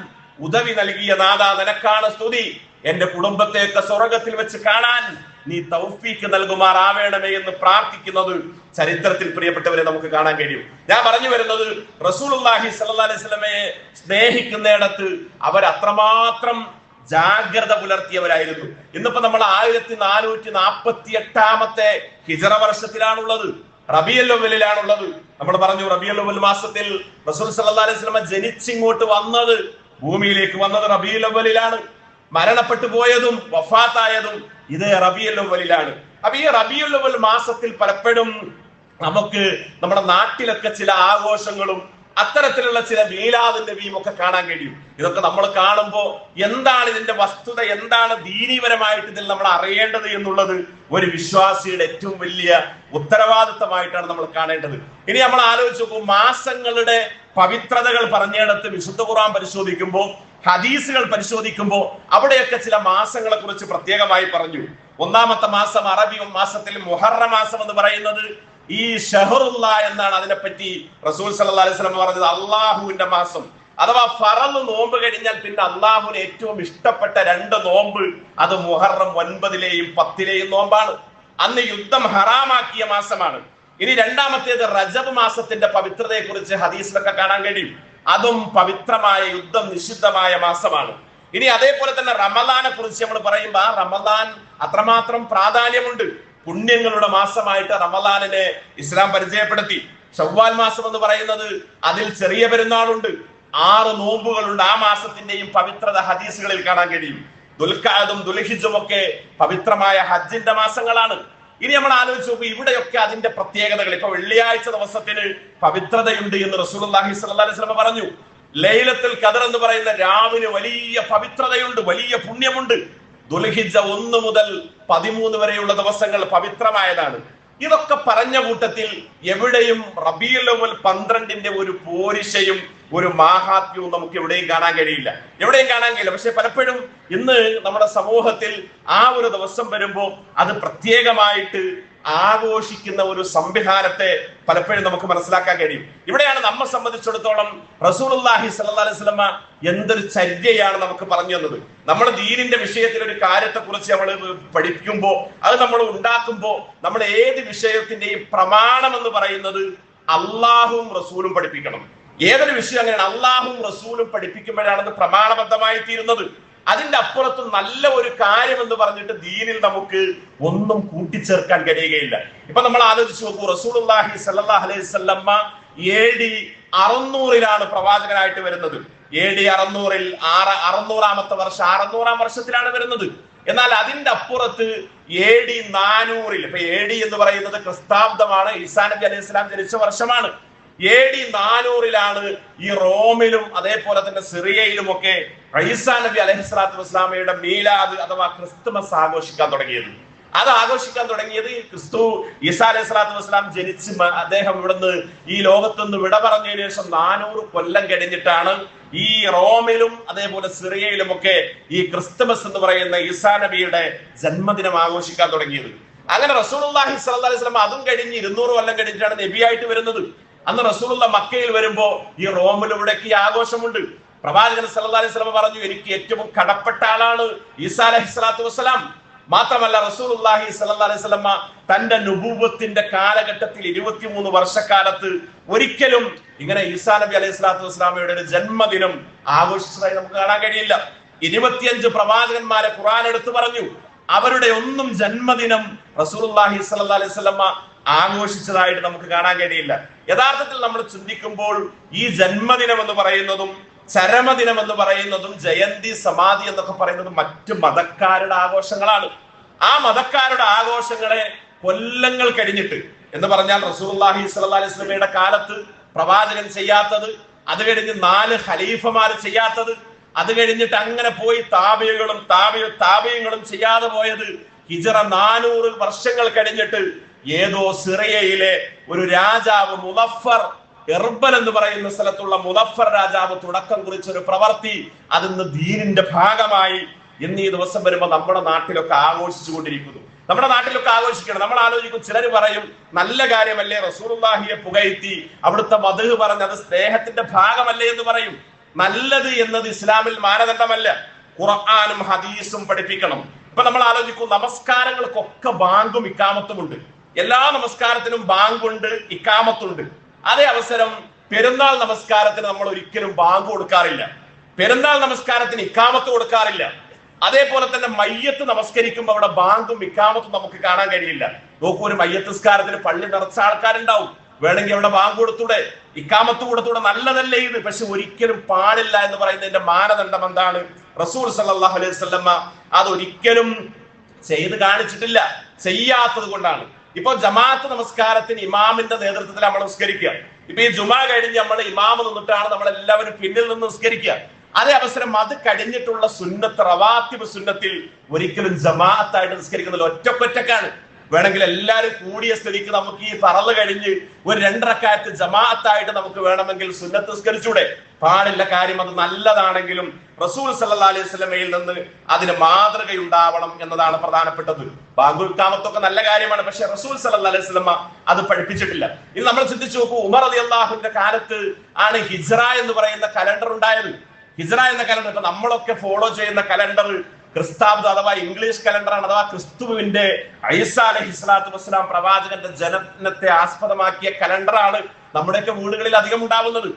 ഉദവി നൽകിയ നാഥ, നിനക്കാണ് സ്തുതി. എന്റെ കുടുംബത്തെയൊക്കെ സ്വർഗത്തിൽ വെച്ച് കാണാൻ നീ തൗഫീക്ക് നൽകുമാറാവേണമേ എന്ന് പ്രാർത്ഥിക്കുന്നത് ചരിത്രത്തിൽ പ്രിയപ്പെട്ടവരെ നമുക്ക് കാണാൻ കഴിയും. ഞാൻ പറഞ്ഞു വരുന്നത്, റസൂലുള്ളാഹി സ്വല്ലല്ലാഹി അലൈഹി വസല്ലമയെ സ്നേഹിക്കുന്നിടത്ത് അവർ അത്രമാത്രം ജാഗ്രത പുലർത്തിയവരായിരുന്നു. ഇന്നിപ്പോ നമ്മൾ 1448 ഹിജറ വർഷത്തിലാണുള്ളത്, റബീഉൽ അവ്വലിലാണുള്ളത്. നമ്മൾ പറഞ്ഞു റബീഉൽ അവ്വൽ മാസത്തിൽ റസൂൽ സ്വല്ലല്ലാഹി അലൈഹി വസല്ലമ ജനിച്ചിങ്ങോട്ട് വന്നത്, ഭൂമിയിലേക്ക് വന്നത് റബീഉൽ അവ്വലിലാണ്. മരണപ്പെട്ടു പോയതും വഫാത്തായതും ഇത് റബീഉൽ അവ്വലിലാണ്. അപ്പൊ ഈ റബീഉൽ അവ്വൽ മാസത്തിൽ പലപ്പോഴും നമുക്ക് നമ്മുടെ നാട്ടിലൊക്കെ ചില ആഘോഷങ്ങളും അത്തരത്തിലുള്ള ചില മീലാദ് നബിയും ഒക്കെ കാണാൻ കഴിയും. ഇതൊക്കെ നമ്മൾ കാണുമ്പോൾ എന്താണ് ഇതിന്റെ വസ്തുത, എന്താണ് ദീനീപരമായിട്ട് ഇതിൽ നമ്മൾ അറിയേണ്ടത് എന്നുള്ളത് ഒരു വിശ്വാസിയുടെ ഏറ്റവും വലിയ ഉത്തരവാദിത്തമായിട്ടാണ് നമ്മൾ കാണേണ്ടത്. ഇനി നമ്മൾ ആലോചിച്ച് നോക്കും, മാസങ്ങളുടെ പവിത്രതകൾ പറഞ്ഞിടത്ത് വിശുദ്ധ ഖുർആൻ പരിശോധിക്കുമ്പോൾ, ഹദീസുകൾ പരിശോധിക്കുമ്പോൾ അവിടെയൊക്കെ ചില മാസങ്ങളെ കുറിച്ച് പ്രത്യേകമായി പറഞ്ഞു. ഒന്നാമത്തെ മാസം അറബി മാസത്തിൽ മുഹറം മാസം എന്ന് പറയുന്നത് ഈ ഷഹറുല്ല എന്നാണ്. അതിനെപ്പറ്റി റസൂൽ സല്ലല്ലാഹു അലൈഹി വസല്ലം പറഞ്ഞത് അള്ളാഹുവിന്റെ മാസം, അഥവാ ഫറള് നോമ്പ് കഴിഞ്ഞാൽ പിന്നെ അള്ളാഹുവിന് ഏറ്റവും ഇഷ്ടപ്പെട്ട 2 നോമ്പ് അത് മുഹറം 9-ലെയും 10-ലെയും നോമ്പാണ്. അന്ന് യുദ്ധം ഹറാമാക്കിയ മാസമാണ്. ഇനി രണ്ടാമത്തേത് റജബ് മാസത്തിന്റെ പവിത്രതയെ കുറിച്ച് ഹദീസിലൊക്കെ കാണാൻ കഴിയും. അതും പവിത്രമായ യുദ്ധം നിഷിദ്ധമായ മാസമാണ്. ഇനി അതേപോലെ തന്നെ റമദാനെ കുറിച്ച് നമ്മൾ പറയുമ്പോൾ ആ റമദാൻ അത്രമാത്രം പ്രാധാന്യമുണ്ട്. പുണ്യങ്ങളുടെ മാസമായിട്ട് റമദാനിനെ ഇസ്ലാം പരിചയപ്പെടുത്തി. ശവ്വാൽ മാസം എന്ന് പറയുന്നത് അതിൽ ചെറിയ പെരുന്നാളുണ്ട്, 6 നോമ്പുകളുണ്ട്. ആ മാസത്തിന്റെയും പവിത്രത ഹദീസുകളിൽ കാണാൻ കഴിയും. ദുൽഖഅദും ദുൽഹിജ്ജും ഒക്കെ പവിത്രമായ ഹജ്ജിന്റെ മാസങ്ങളാണ്. ഇനി നമ്മൾ ആലോചിച്ച് നോക്കും, ഇവിടെയൊക്കെ അതിന്റെ പ്രത്യേകതകൾ. ഇപ്പൊ വെള്ളിയാഴ്ച ദിവസത്തിന് പവിത്രതയുണ്ട് എന്ന് റസൂലുള്ളാഹി സ്വല്ലല്ലാഹി അലൈഹി വസല്ലം പറഞ്ഞു. ലൈലത്തുൽ ഖദർ എന്ന് പറയുന്ന രാവിന് വലിയ പവിത്രതയുണ്ട്, വലിയ പുണ്യമുണ്ട്. ദുൽഹിജ്ജ 1 മുതൽ 13 വരെയുള്ള ദിവസങ്ങൾ പവിത്രമായതാണ്. ഇതൊക്കെ പറഞ്ഞ കൂട്ടത്തിൽ എവിടെയും റബീഉൽ അവ്വൽ 12ന്റെ ഒരു പോരിശയും ഒരു മാഹാത്മ്യവും നമുക്ക് എവിടെയും കാണാൻ കഴിയില്ല, എവിടെയും കാണാൻ കഴിയില്ല. പക്ഷെ പലപ്പോഴും ഇന്ന് നമ്മുടെ സമൂഹത്തിൽ ആ ഒരു ദിവസം വരുമ്പോൾ അത് പ്രത്യേകമായിട്ട് ആഘോഷിക്കുന്ന ഒരു സംവിധാനത്തെ പലപ്പോഴും നമുക്ക് മനസ്സിലാക്കാൻ കഴിയും. ഇവിടെയാണ് നമ്മെ സംബന്ധിച്ചിടത്തോളം റസൂലുള്ളാഹി സ്വല്ലല്ലാഹി അലൈഹി വസല്ലമ എന്തൊരു ചര്യയാണ് നമുക്ക് പറഞ്ഞു തന്നത്. നമ്മൾ ദീനിന്റെ വിഷയത്തിൽ ഒരു കാര്യത്തെ കുറിച്ച് നമ്മൾ പഠിക്കുമ്പോൾ, അത് നമ്മൾ ഉണ്ടാക്കുമ്പോൾ, നമ്മൾ ഏത് വിഷയത്തിന്റെയും പ്രമാണം എന്ന് പറയുന്നത് അള്ളാഹുവും റസൂലും പഠിപ്പിക്കണം. ഏതൊരു വിഷയം അങ്ങനെയാണ്, അള്ളാഹുവും റസൂലും പഠിപ്പിക്കുമ്പോഴാണ് അത് പ്രമാണബദ്ധമായി തീരുന്നത്. അതിന്റെ അപ്പുറത്ത് നല്ല ഒരു കാര്യം എന്ന് പറഞ്ഞിട്ട് ദീനിൽ നമുക്ക് ഒന്നും കൂട്ടിച്ചേർക്കാൻ കഴിയുകയില്ല. ഇപ്പൊ നമ്മൾ ആലോചിച്ച് നോക്കൂ, റസൂലുള്ളാഹി സ്വല്ലല്ലാഹി അലൈഹി വസല്ലമ AD 600-ലാണ് പ്രവാചകനായിട്ട് വരുന്നത്. AD 600-ൽ 600-ാമത്തെ വർഷം 600-ാം വർഷത്തിലാണ് വരുന്നത്. എന്നാൽ അതിന്റെ അപ്പുറത്ത് AD 400-ൽ, ഇപ്പൊ AD എന്ന് പറയുന്നത് ക്രിസ്താബ്ദമാണ്, ഈസാ നബി അലൈഹി സ്വലാം ജനിച്ച വർഷമാണ്. AD 400-ലാണ് ഈ റോമിലും അതേപോലെ തന്നെ സിറിയയിലും ഒക്കെ ഈസാ നബി അലൈഹി സ്വലാത്തു വസ്സലാമയുടെ മീലാദ് അഥവാ ക്രിസ്തുമസ് ആഘോഷിക്കാൻ തുടങ്ങിയത്. അത് ആഘോഷിക്കാൻ തുടങ്ങിയത് ക്രിസ്തു ഈസാ അലൈഹി സ്വലാത്തു വസ്സലാം ജനിച്ച് അദ്ദേഹം ഇവിടുന്ന് ഈ ലോകത്തുനിന്ന് വിട പറഞ്ഞതിന് ശേഷം 400 കൊല്ലം കഴിഞ്ഞിട്ടാണ് ഈ റോമിലും അതേപോലെ സിറിയയിലും ഒക്കെ ഈ ക്രിസ്തുമസ് എന്ന് പറയുന്ന ഈസാ നബിയുടെ ജന്മദിനം ആഘോഷിക്കാൻ തുടങ്ങിയത്. അങ്ങനെ റസൂലുള്ളാഹി സ്വല്ലല്ലാഹി അലൈഹി വസല്ലം അതും കഴിഞ്ഞ് 200 കൊല്ലം കഴിഞ്ഞിട്ടാണ് നബിയായിട്ട് വരുന്നത്. അന്ന് റസൂലുള്ള മക്കയിൽ വരുമ്പോ ഈ റോമിൽ ഇവിടേക്ക് ഈ ആഘോഷമുണ്ട്. പ്രവാചകൻ സല്ലല്ലാഹു അലൈഹി വസല്ലം പറഞ്ഞു, എനിക്ക് ഏറ്റവും കടപ്പെട്ട ആളാണ് ഈസാ അലൈഹി സ്വലാത്തു വസ്സലാം. മാത്രമല്ല റസൂലുള്ളാഹി സ്വല്ലല്ലാഹു അലൈഹി വസല്ലം തന്റെ നുബുവത്തിന്റെ കാലഘട്ടത്തിൽ 23 വർഷക്കാലത്ത് ഒരിക്കലും ഇങ്ങനെ ഈസാ നബി അലൈഹി സ്വലാത്തു വസ്സലാമയുടെ ഒരു ജന്മദിനം ആഘോഷിച്ചതായി നമുക്ക് കാണാൻ കഴിയില്ല. 25 പ്രവാചകന്മാരെ ഖുർആൻ എടുത്തു പറഞ്ഞു. അവരുടെ ഒന്നും ജന്മദിനം റസൂലുള്ളാഹി സ്വല്ലല്ലാഹു അലൈഹി വസല്ലം ആഘോഷിച്ചതായിട്ട് നമുക്ക് കാണാൻ കഴിയില്ല. യഥാർത്ഥത്തിൽ നമ്മൾ ചിന്തിക്കുമ്പോൾ ഈ ജന്മദിനം എന്ന് പറയുന്നതും ചരമദിനം എന്ന് പറയുന്നതും ജയന്തി സമാധി എന്നൊക്കെ പറയുന്നതും മറ്റു മതക്കാരുടെ ആഘോഷങ്ങളാണ്. ആ മതക്കാരുടെ ആഘോഷങ്ങളെ കൊല്ലങ്ങൾ കഴിഞ്ഞിട്ട് എന്ന് പറഞ്ഞാൽ റസൂലുള്ളാഹി സ്വല്ലല്ലാഹി അലൈഹി വസല്ലമയുടെ കാലത്ത് പ്രവാചകൻ ചെയ്യാത്തത്, അത് കഴിഞ്ഞ് 4 ഖലീഫമാർ ചെയ്യാത്തത്, അത് കഴിഞ്ഞിട്ട് അങ്ങനെ പോയി താബിഈങ്ങളും ചെയ്യാതെ പോയത് ഹിജറ 400 വർഷങ്ങൾ കഴിഞ്ഞിട്ട് ഏതോ സിറിയയിലെ ഒരു രാജാവ് മുളഫർ എർബൽ എന്ന് പറയുന്ന സ്ഥലത്തുള്ള മുദഫർ രാജാവ് തുടക്കം കുറിച്ചൊരു പ്രവൃത്തി അതിന്ന് ദീനിന്റെ ഭാഗമായി ഇന്ന് ഈ ദിവസം വരുമ്പോൾ നമ്മുടെ നാട്ടിലൊക്കെ ആഘോഷിച്ചുകൊണ്ടിരിക്കുന്നു. നമ്മുടെ നാട്ടിലൊക്കെ ആഘോഷിക്കണം. നമ്മൾ ആലോചിക്കും, ചിലർ പറയും നല്ല കാര്യമല്ലേ റസൂലുള്ളാഹിയെ പുകഴ്ത്തി അവിടുത്തെ മദ്ഹ് പറഞ്ഞ് അത് സ്നേഹത്തിന്റെ ഭാഗമല്ലേ എന്ന് പറയും. നല്ലത് എന്നത് ഇസ്ലാമിൽ മാനദണ്ഡമല്ല, ഖുർആനും ഹദീസും പഠിപ്പിക്കണം. ഇപ്പൊ നമ്മൾ ആലോചിക്കും, നമസ്കാരങ്ങൾക്കൊക്കെ ബാങ്കും ഇക്കാമത്തുമുണ്ട്. എല്ലാ നമസ്കാരത്തിനും ബാങ്കുണ്ട്, ഇക്കാമത്തുണ്ട്. അതേ അവസരം പെരുന്നാൾ നമസ്കാരത്തിന് നമ്മൾ ഒരിക്കലും ബാങ്ക് കൊടുക്കാറില്ല, പെരുന്നാൾ നമസ്കാരത്തിന് ഇക്കാമത്ത് കൊടുക്കാറില്ല. അതേപോലെ തന്നെ മയ്യത്ത് നമസ്കരിക്കുമ്പോൾ അവിടെ ബാങ്കും ഇക്കാമത്തും നമുക്ക് കാണാൻ കഴിയില്ല. നോക്കൂ, ഒരു മയ്യത്ത് നിസ്കാരത്തിന് പള്ളി നിറച്ച ആൾക്കാരുണ്ടാവും, വേണമെങ്കിൽ അവിടെ ബാങ്ക് കൊടുത്തൂടെ, ഇക്കാമത്ത് കൊടുത്തൂടെ, നല്ലതല്ലേ ഇത്. പക്ഷെ ഒരിക്കലും പാടില്ല എന്ന് പറയുന്നതിന്റെ മാനദണ്ഡം എന്താണ്? റസൂൽ സല്ലല്ലാഹു അലൈഹി വസല്ലമ അതൊരിക്കലും ചെയ്ത് കാണിച്ചിട്ടില്ല, ചെയ്യാത്തത് കൊണ്ടാണ്. ഇപ്പൊ ജമാഅത്ത് നമസ്കാരത്തിന് ഇമാമിന്റെ നേതൃത്വത്തിൽ നമ്മൾ നിസ്കരിക്കുക. ഇപ്പൊ ഈ ജുമാ കഴിഞ്ഞ് നമ്മൾ ഇമാമ് നിന്നിട്ടാണ് നമ്മൾ എല്ലാവരും പിന്നിൽ നിന്ന് നിസ്കരിക്കുക. അതേ അവസരം അത് കഴിഞ്ഞിട്ടുള്ള സുന്നത്ത്, റവാത്തിബ് സുന്നത്തിൽ ഒരിക്കലും ജമാഅത്തായിട്ട് നിസ്കരിക്കുന്നില്ല, ഒറ്റക്കൊറ്റക്കാണ്. വേണമെങ്കിൽ എല്ലാവരും കൂടിയ സ്ഥിതിക്ക് നമുക്ക് ഈ ഫറള് കഴിഞ്ഞ് ഒരു 2 റക്അത്ത് ജമാഅത്തായിട്ട് നമുക്ക് വേണമെങ്കിൽ സുന്നത്ത് നിസ്കരിച്ചൂടെ? പാടില്ല. കാര്യം അത് നല്ലതാണെങ്കിലും റസൂൽ സല്ലല്ലാഹു അലൈഹി വസല്ലമയിൽ നിന്ന് അതിന് മാതൃകയുണ്ടാവണം എന്നതാണ് പ്രധാനപ്പെട്ടത്. ബാങ്കുൽ ഇഖാമത്തൊക്കെ നല്ല കാര്യമാണ്, പക്ഷെ റസൂൽ സല്ലല്ലാഹു അലൈഹി വസല്ലമ അത് പഠിപ്പിച്ചിട്ടില്ല. ഇത് നമ്മൾ ചിന്തിച്ചു നോക്കൂ, ഉമർ റളിയല്ലാഹുവിന്റെ കാലത്ത് ആണ് ഹിജ്റ എന്ന് പറയുന്ന കലണ്ടർ ഉണ്ടായത്. ഹിജ്റ എന്ന കലണ്ടർ ഇപ്പൊ നമ്മളൊക്കെ ഫോളോ ചെയ്യുന്ന കലണ്ടർ ക്രിസ്താബ്ദ അഥവാ ഇംഗ്ലീഷ് കലണ്ടറാണ്, അഥവാ ക്രിസ്തുവിന്റെ ഈസാ അലൈഹിസ്സലാത്തു വസ്സലാം പ്രവാചകന്റെ ജനനത്തെ ആസ്പദമാക്കിയ കലണ്ടറാണ് നമ്മുടെയൊക്കെ വീടുകളിൽ അധികം ഉണ്ടാവുന്നത്.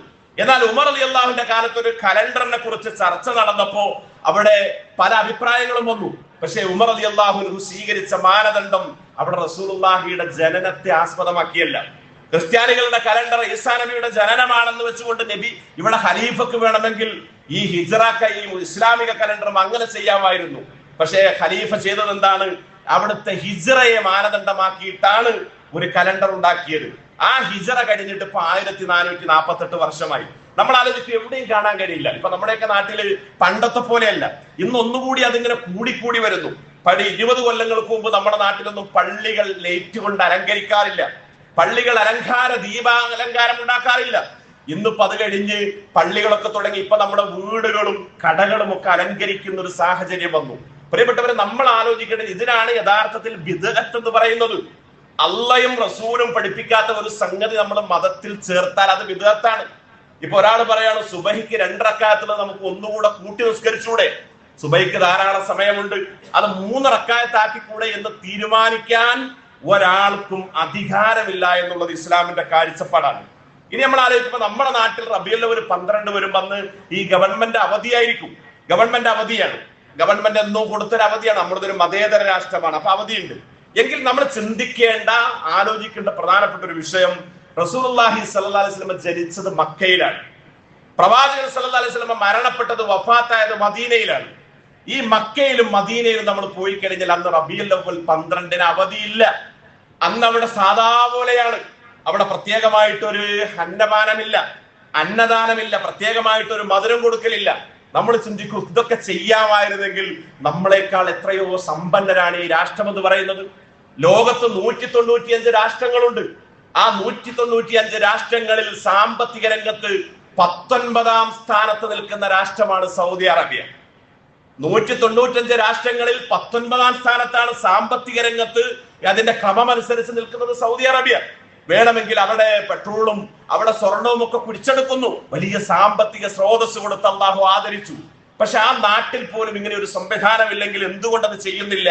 എന്നാൽ ഉമർ റളിയല്ലാഹുവിന്റെ കാലത്ത് ഒരു കലണ്ടറിനെ കുറിച്ച് ചർച്ച നടന്നപ്പോ അവിടെ പല അഭിപ്രായങ്ങളും വന്നു. പക്ഷെ ഉമർ റളിയല്ലാഹു സ്വീകരിച്ച മാനദണ്ഡം അവിടെ റസൂലുള്ളാഹിയുടെ ജനനത്തെ ആസ്പദമാക്കിയല്ല. ക്രിസ്ത്യാനികളുടെ കലണ്ടർ ഈസാ നബിയുടെ ജനനമാണെന്ന് വെച്ചുകൊണ്ട് നബി ഇവിടെ ഖലീഫക്ക് വേണമെങ്കിൽ ഈ ഹിജ്റ ഈ ഇസ്ലാമിക കലണ്ടറും അങ്ങനെ ചെയ്യാമായിരുന്നു. പക്ഷേ ഖലീഫ ചെയ്തത് എന്താണ്? അവിടുത്തെ ഹിജ്റയെ മാനദണ്ഡമാക്കിയിട്ടാണ് ഒരു കലണ്ടർ ഉണ്ടാക്കിയത്. ആ ഹിജ്റ കഴിഞ്ഞിട്ട് ഇപ്പൊ 1448 വർഷമായി. നമ്മൾ ആലോചിക്കും, എവിടെയും കാണാൻ കഴിയില്ല. ഇപ്പൊ നമ്മുടെയൊക്കെ നാട്ടില് പണ്ടത്തെ പോലെയല്ല, ഇന്ന് ഒന്നുകൂടി അതിങ്ങനെ കൂടിക്കൂടി വരുന്നു. 20 കൊല്ലങ്ങൾക്ക് മുമ്പ് നമ്മുടെ നാട്ടിലൊന്നും പള്ളികൾ ലൈറ്റ് കൊണ്ട് അലങ്കരിക്കാറില്ല, പള്ളികൾ ദീപാലങ്കാരം ഉണ്ടാക്കാറില്ല. ഇന്നിപ്പോ അത് കഴിഞ്ഞ് പള്ളികളൊക്കെ തുടങ്ങി. ഇപ്പൊ നമ്മുടെ വീടുകളും കടകളും ഒക്കെ അലങ്കരിക്കുന്ന ഒരു സാഹചര്യം വന്നു. പ്രിയപ്പെട്ടവരെ, നമ്മൾ ആലോചിക്കേണ്ടത് ഇതിനാണ് യഥാർത്ഥത്തിൽ ബിദ്അത്ത് എന്ന് പറയുന്നത്. അള്ളയും റസൂലും പഠിപ്പിക്കാത്ത ഒരു സംഗതി നമ്മൾ മതത്തിൽ ചേർത്താൽ അത് ബിദ്അത്താണ്. ഇപ്പൊ ഒരാൾ പറയാണ്, സുബഹിക്ക് 2 റക്അത്തുള്ളത് നമുക്ക് ഒന്നുകൂടെ കൂട്ടി നിസ്കരിച്ചൂടെ? സുബഹിക്ക് ധാരാളം സമയമുണ്ട്, അത് 3 റക്അത്താക്കിക്കൂടെ എന്ന് തീരുമാനിക്കാൻ ഒരാൾക്കും അധികാരമില്ല എന്നുള്ളത് ഇസ്ലാമിന്റെ കാഴ്ചപ്പാടാണ്. ഇനി നമ്മൾ ആലോചിക്കുമ്പോൾ നമ്മുടെ നാട്ടിൽ റബീഉൽ അവ്വൽ 12 വരുമ്പോൾ അന്ന് ഈ ഗവൺമെന്റ് അവധിയായിരിക്കും. ഗവൺമെന്റ് അവധിയാണ്, ഗവൺമെന്റ് എന്നോ കൊടുത്തൊരു അവധിയാണ്. നമ്മളതൊരു മതേതര രാഷ്ട്രമാണ്, അപ്പൊ അവധിയുണ്ട്. എങ്കിൽ നമ്മൾ ചിന്തിക്കേണ്ട, ആലോചിക്കേണ്ട പ്രധാനപ്പെട്ട ഒരു വിഷയം, റസൂലുള്ളാഹി സ്വല്ലല്ലാഹു അലൈഹി വസല്ലം ജനിച്ചത് മക്കയിലാണ്, പ്രവാചകൻ സ്വല്ലല്ലാഹു അലൈഹി വസല്ലം മരണപ്പെട്ടത് വഫാത്തായത് മദീനയിലാണ്. ഈ മക്കയിലും മദീനയിലും നമ്മൾ പോയി കഴിഞ്ഞാൽ അന്ന് റബീഉൽ അവ്വൽ 12 അവധിയില്ല. അന്ന് അവിടെ സാധാ പോലെയാണ്. അവിടെ പ്രത്യേകമായിട്ടൊരു അന്നപാനമില്ല, അന്നദാനമില്ല, പ്രത്യേകമായിട്ടൊരു മധുരം കൊടുക്കലില്ല. നമ്മൾ ചിന്തിക്കും, ഇതൊക്കെ ചെയ്യാമായിരുന്നെങ്കിൽ നമ്മളെക്കാൾ എത്രയോ സമ്പന്നരാണ് ഈ രാഷ്ട്രം എന്ന് പറയുന്നത്. ലോകത്ത് 195 രാഷ്ട്രങ്ങളുണ്ട്. ആ 195 രാഷ്ട്രങ്ങളിൽ സാമ്പത്തിക രംഗത്ത് 19ാം സ്ഥാനത്ത് നിൽക്കുന്ന രാഷ്ട്രമാണ് സൗദി അറേബ്യ. 195 രാഷ്ട്രങ്ങളിൽ 19ാം സ്ഥാനത്താണ് സാമ്പത്തിക രംഗത്ത് അതിന്റെ ക്രമമനുസരിച്ച് നിൽക്കുന്നത് സൗദി അറേബ്യ. വേണമെങ്കിൽ അവിടെ പെട്രോളും അവിടെ സ്വർണവും ഒക്കെ പിടിച്ചെടുക്കുന്നു, വലിയ സാമ്പത്തിക സ്രോതസ് കൊടുത്ത് അല്ലാഹു ആദരിച്ചു. പക്ഷെ ആ നാട്ടിൽ പോലും ഇങ്ങനെ ഒരു സംവിധാനം ഇല്ലെങ്കിൽ എന്തുകൊണ്ടത് ചെയ്യുന്നില്ല?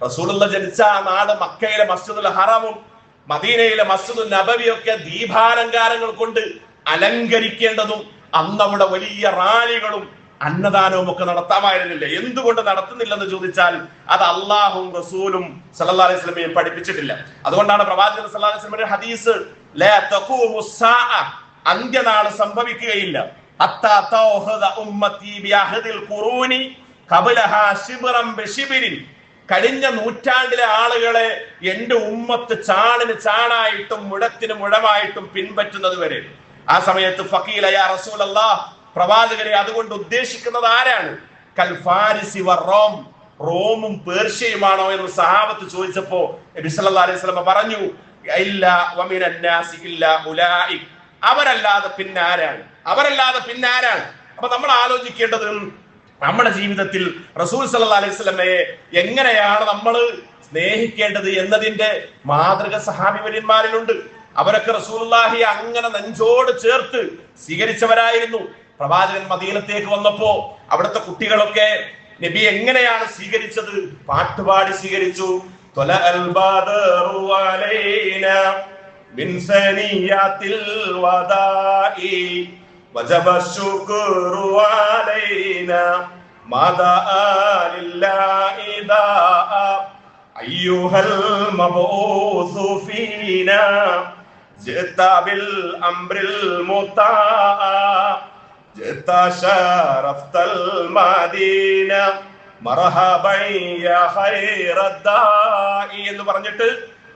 റസൂലുള്ള ജനിച്ച ആ നാട് മക്കയിലെ മസ്ജിദുൽ ഹറമും മദീനയിലെ മസ്ജിദുൽ നബവിയൊക്കെ ദീപാലങ്കാരങ്ങൾ കൊണ്ട് അലങ്കരിക്കേണ്ടതും അന്നവിടെ വലിയ റാലികളും അന്നദാനവും ഒക്കെ നടത്താമായിരുന്നില്ല. എന്തുകൊണ്ട് നടത്തുന്നില്ലെന്ന് ചോദിച്ചാൽ അത് അള്ളാഹും റസൂലും സല്ലല്ലാഹു അലൈഹി വസല്ലമയും പഠിപ്പിച്ചിട്ടില്ല. അതുകൊണ്ടാണ് പ്രവാചകൻ സല്ലല്ലാഹു അലൈഹി വസല്ലമയുടെ ഹദീസ്, ലാ തഖൂമു സ്സാഅ, അന്ത്യനാൾ സംഭവിക്കുകയില്ല, ഹത്താ തൗഹദ ഉമ്മത്തി ബിഅഹദിൽ ഖുറൂനി ഖബലഹാ ശിബ്റൻ ബിശിബ്രിൻ, കഴിഞ്ഞ നൂറ്റാണ്ടിലെ ആളുകളെ എന്റെ ഉമ്മത്ത് ചാണിന് ചാണായിട്ടും മുഴത്തിന് മുഴമായിട്ടും പിൻപറ്റുന്നത് വരെ. ആ സമയത്ത് ഫഖീല യാ റസൂലല്ലാഹ്, പ്രവാചകരെ അതുകൊണ്ട് ഉദ്ദേശിക്കുന്നത് ആരാണ്? കൽ ഫാരിസി വ റോം, റോമും പേർഷ്യയുമാണോ എന്ന് സഹാബത്ത് ചോദിച്ചപ്പോ നബി സല്ലല്ലാഹു അലൈഹി വസല്ലം പറഞ്ഞു, ഇല്ലാ വമിനൻ നാസി ഇല്ലാ ഉലൈക്, അവരല്ലാതെ പിന്നാരാണ്. അപ്പൊ നമ്മൾ ആലോചിക്കേണ്ടത് നമ്മുടെ ജീവിതത്തിൽ റസൂൽ സല്ലല്ലാഹു അലൈഹി വസല്ലമയെ എങ്ങനെയാണ് നമ്മൾ സ്നേഹിക്കേണ്ടത് എന്നതിന്റെ മാതൃക സഹാബിവര്യന്മാരിലുണ്ട്. അവരൊക്കെ റസൂലുള്ളാഹി അങ്ങനെ നെഞ്ചോട് ചേർത്ത് സ്വീകരിച്ചവരായിരുന്നു. പ്രവാചകൻ മദീനത്തേക്ക് വന്നപ്പോ അവിടുത്തെ കുട്ടികളൊക്കെ നബി എങ്ങനെയാണ് സ്വീകരിച്ചത്? പാട്ടുപാടി സ്വീകരിച്ചു. അയ്യുഹൽ മബൂസു ഫീനാ ജിഅത ബിൽ അംറിൽ മുതാഅ ജിഅത ശറഫ്തൽ മദീന മർഹബൻ യാ ഖൈറദ്ദാഇ എന്ന് പറഞ്ഞിട്ട്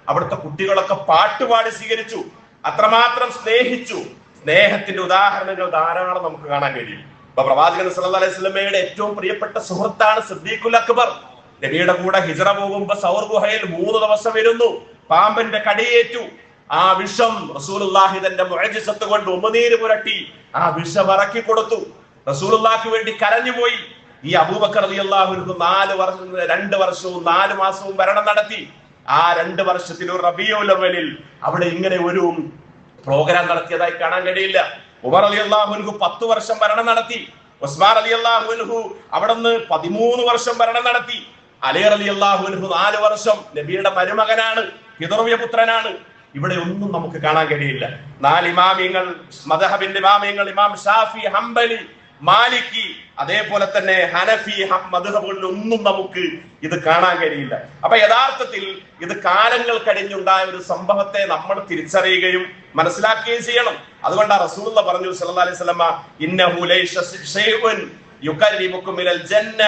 അവിടുത്തെ കുട്ടികളൊക്കെ പാട്ടുപാടി സ്വീകരിച്ചു. അത്രമാത്രം സ്നേഹിച്ചു. സ്നേഹത്തിന്റെ ഉദാഹരണങ്ങൾ ധാരാളം നമുക്ക് കാണാൻ കഴിയും. ഇപ്പൊ പ്രവാചകൻ സല്ലല്ലാഹു അലൈഹി വസല്ലമയുടെ ഏറ്റവും പ്രിയപ്പെട്ട സുഹൃത്താണ് സിദ്ദീഖുൽ അക്ബർ. നബിയുടെ കൂടെ ഹിജ്റ പോകുമ്പോ സൗർ ഗുഹയിൽ 3 ദിവസം ഇരുന്നു. പാമ്പിന്റെ കടിയേറ്റു. ആ വിഷം റസൂലുള്ളാഹി തന്റെ മുഅ്ജിസത്ത് കൊണ്ട് ഉമിനീര് പുരട്ടി ആ വിഷം ഇറക്കി കൊടുത്തു. റസൂലുള്ളാഹിക്ക് വേണ്ടി കരഞ്ഞുപോയി. ഈ അബൂബക്കർ റളിയല്ലാഹു അൻഹു 2 വർഷവും 4 മാസവും ഭരണം നടത്തി. ആ 2 വർഷത്തിൽ ഒരു റബീഉൽ അവ്വലിൽ അവിടെ ഇങ്ങനെ ഒരു പ്രോഗ്രാം നടത്തിയതായി കാണാൻ കഴിയില്ല. ഉമർ റളിയല്ലാഹു അൻഹു 10 വർഷം ഭരണം നടത്തി. ഉസ്മാൻ റളിയല്ലാഹു അൻഹു അവിടുന്ന് 13 വർഷം ഭരണം നടത്തി. അലി റളിയല്ലാഹു അൻഹു 4 വർഷം. നബിയുടെ മരുമകനാണ്, പിതൃവ്യ പുത്രനാണ്. ഇവിടെ ഒന്നും നമുക്ക് കാണാൻ കഴിയില്ല. 4 ഇമാമിയങ്ങൾ, മദ്ഹബിന്റെ ഇമാമിയങ്ങൾ, ഇമാം ഷാഫി, ഹംബലി, മാലിക്കി, അതേപോലെ തന്നെ ഹനഫി മദ്ഹബുകളിൽ ഒന്നും നമുക്ക് ഇത് കാണാൻ കഴിയില്ല. അപ്പൊ യഥാർത്ഥത്തിൽ ഇത് കാലങ്ങൾ കഴിഞ്ഞുണ്ടായ ഒരു സംഭവത്തെ നമ്മൾ തിരിച്ചറിയുകയും മനസ്സിലാക്കുകയും ചെയ്യണം. അതുകൊണ്ടാണ് റസൂലുള്ളാഹി പറഞ്ഞു സല്ലല്ലാഹു അലൈഹി വസല്ലമ ഇന്നഹു ലൈസ ശൈഉൻ യുഖർരിബുകും മിനൽ ജന്ന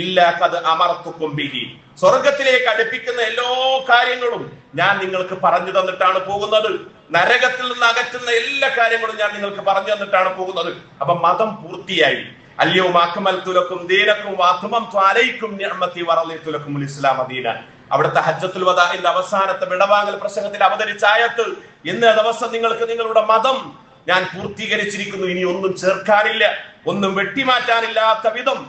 ഇല്ലാ ഖദ് അമർതുകും ബിഹി. സ്വർഗ്ഗത്തിലേക്ക് അടുപ്പിക്കുന്ന എല്ലാ കാര്യങ്ങളും ഞാൻ നിങ്ങൾക്ക് പറഞ്ഞു തന്നിട്ടാണ് പോകുന്നത്. നരകത്തിൽ നിന്ന് അകറ്റുന്ന എല്ലാ കാര്യങ്ങളും ഞാൻ നിങ്ങൾക്ക് പറഞ്ഞു തന്നിട്ടാണ് പോകുന്നത്. അപ്പൊ മതം പൂർത്തിയായി. അൽയൗമ അക്മൽതു ലക്കും ദീനക്കും വഅത്മംതു അലൈക്കും നിഅമതി വറളിതു ലക്കുമുൽ ഇസ്ലാമ ദീന. അവിടുത്തെ ഹജ്ജത്തുൽ വദാഇന്റെ അവസാനത്തെ വിടവാങ്ങൽ പ്രസംഗത്തിൽ അവതരിച്ച ആയത്ത്, ഇന്ന് ദിവസം നിങ്ങൾക്ക് നിങ്ങളുടെ മതം ഞാൻ പൂർത്തീകരിച്ചിരിക്കുന്നു, ഇനി ഒന്നും ചേർക്കാനില്ല, ഒന്നും വെട്ടിമാറ്റാനില്ലാത്ത വിധം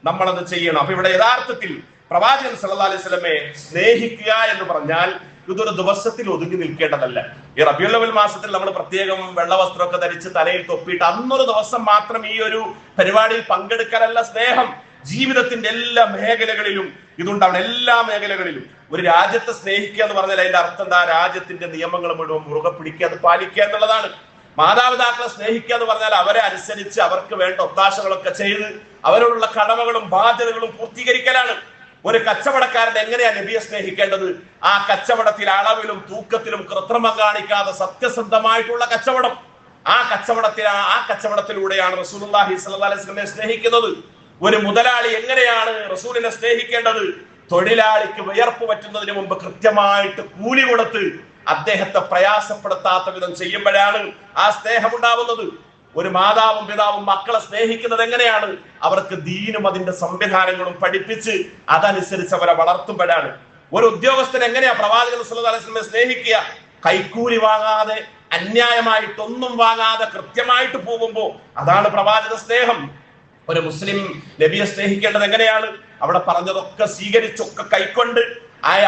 നമ്മളത് ചെയ്യണം. അപ്പൊ ഇവിടെ യഥാർത്ഥത്തിൽ പ്രവാചകൻ സല്ലല്ലാഹു അലൈഹി വസല്ലമയെ സ്നേഹിക്കുക എന്ന് പറഞ്ഞാൽ ഇതൊരു ദിവസത്തിൽ ഒതുങ്ങി നിൽക്കേണ്ടതല്ല. ഈ റബീഉൽ അവ്വൽ മാസത്തിൽ നമ്മൾ പ്രത്യേകം വെള്ള വസ്ത്രമൊക്കെ ധരിച്ച് തലയിൽ തൊപ്പിയിട്ട് അന്നൊരു ദിവസം മാത്രം ഈ ഒരു പരിപാടിയിൽ പങ്കെടുക്കാനല്ല സ്നേഹം. ജീവിതത്തിന്റെ എല്ലാ മേഖലകളിലും ഇതുണ്ടാവണം. എല്ലാ മേഖലകളിലും ഒരു രാജ്യത്തെ സ്നേഹിക്കുക എന്ന് പറഞ്ഞാൽ അതിന്റെ അർത്ഥം എന്താ? രാജ്യത്തിന്റെ നിയമങ്ങൾ മുഴുവൻ മുറുകെ പിടിക്കുക, അത് പാലിക്കുക എന്നുള്ളതാണ്. മാതാപിതാക്കളെ സ്നേഹിക്കുക എന്ന് പറഞ്ഞാൽ അവരെ അനുസരിച്ച് അവർക്ക് വേണ്ട ഒത്താശകളൊക്കെ ചെയ്ത് അവരോടുള്ള കടമകളും ബാധ്യതകളും പൂർത്തീകരിക്കലാണ്. ഒരു കച്ചവടക്കാരൻ എങ്ങനെയാണ് നബിയെ സ്നേഹിക്കേണ്ടത്? ആ കച്ചവടത്തിൽ അളവിലും തൂക്കത്തിലും കൃത്രിമം കാണിക്കാതെ സത്യസന്ധമായിട്ടുള്ള കച്ചവടം. ആ കച്ചവടത്തിലൂടെയാണ് റസൂലുള്ളാഹി സ്വല്ലല്ലാഹു അലൈഹി വസല്ലമയെ സ്നേഹിക്കുന്നത്. ഒരു മുതലാളി എങ്ങനെയാണ് റസൂലിനെ സ്നേഹിക്കേണ്ടത്? തൊഴിലാളിക്ക് വിയർപ്പ് പറ്റുന്നതിന് മുമ്പ് കൃത്യമായിട്ട് കൂലി കൊടുത്ത് അദ്ദേഹത്തെ പ്രയാസപ്പെടുത്താത്ത വിധം ചെയ്യുമ്പോഴാണ് ആ സ്നേഹം ഉണ്ടാവുന്നത്. ഒരു മാതാവും പിതാവും മക്കളെ സ്നേഹിക്കുന്നത് എങ്ങനെയാണ്? അവർക്ക് ദീനും അതിന്റെ സംവിധാനങ്ങളും പഠിപ്പിച്ച് അതനുസരിച്ച് അവരെ വളർത്തുമ്പോഴാണ്. ഒരു ഉദ്യോഗസ്ഥൻ എങ്ങനെയാ പ്രവാചകൻ സല്ലല്ലാഹു അലൈഹി വസല്ലമയെ സ്നേഹിക്കുക? കൈക്കൂലി വാങ്ങാതെ, അന്യായമായിട്ടൊന്നും വാങ്ങാതെ കൃത്യമായിട്ട് പോകുമ്പോ അതാണ് പ്രവാചക സ്നേഹം. ഒരു മുസ്ലിം നബിയെ സ്നേഹിക്കേണ്ടത് എങ്ങനെയാണ്? അവിടെ പറഞ്ഞതൊക്കെ സ്വീകരിച്ചൊക്കെ കൈക്കൊണ്ട്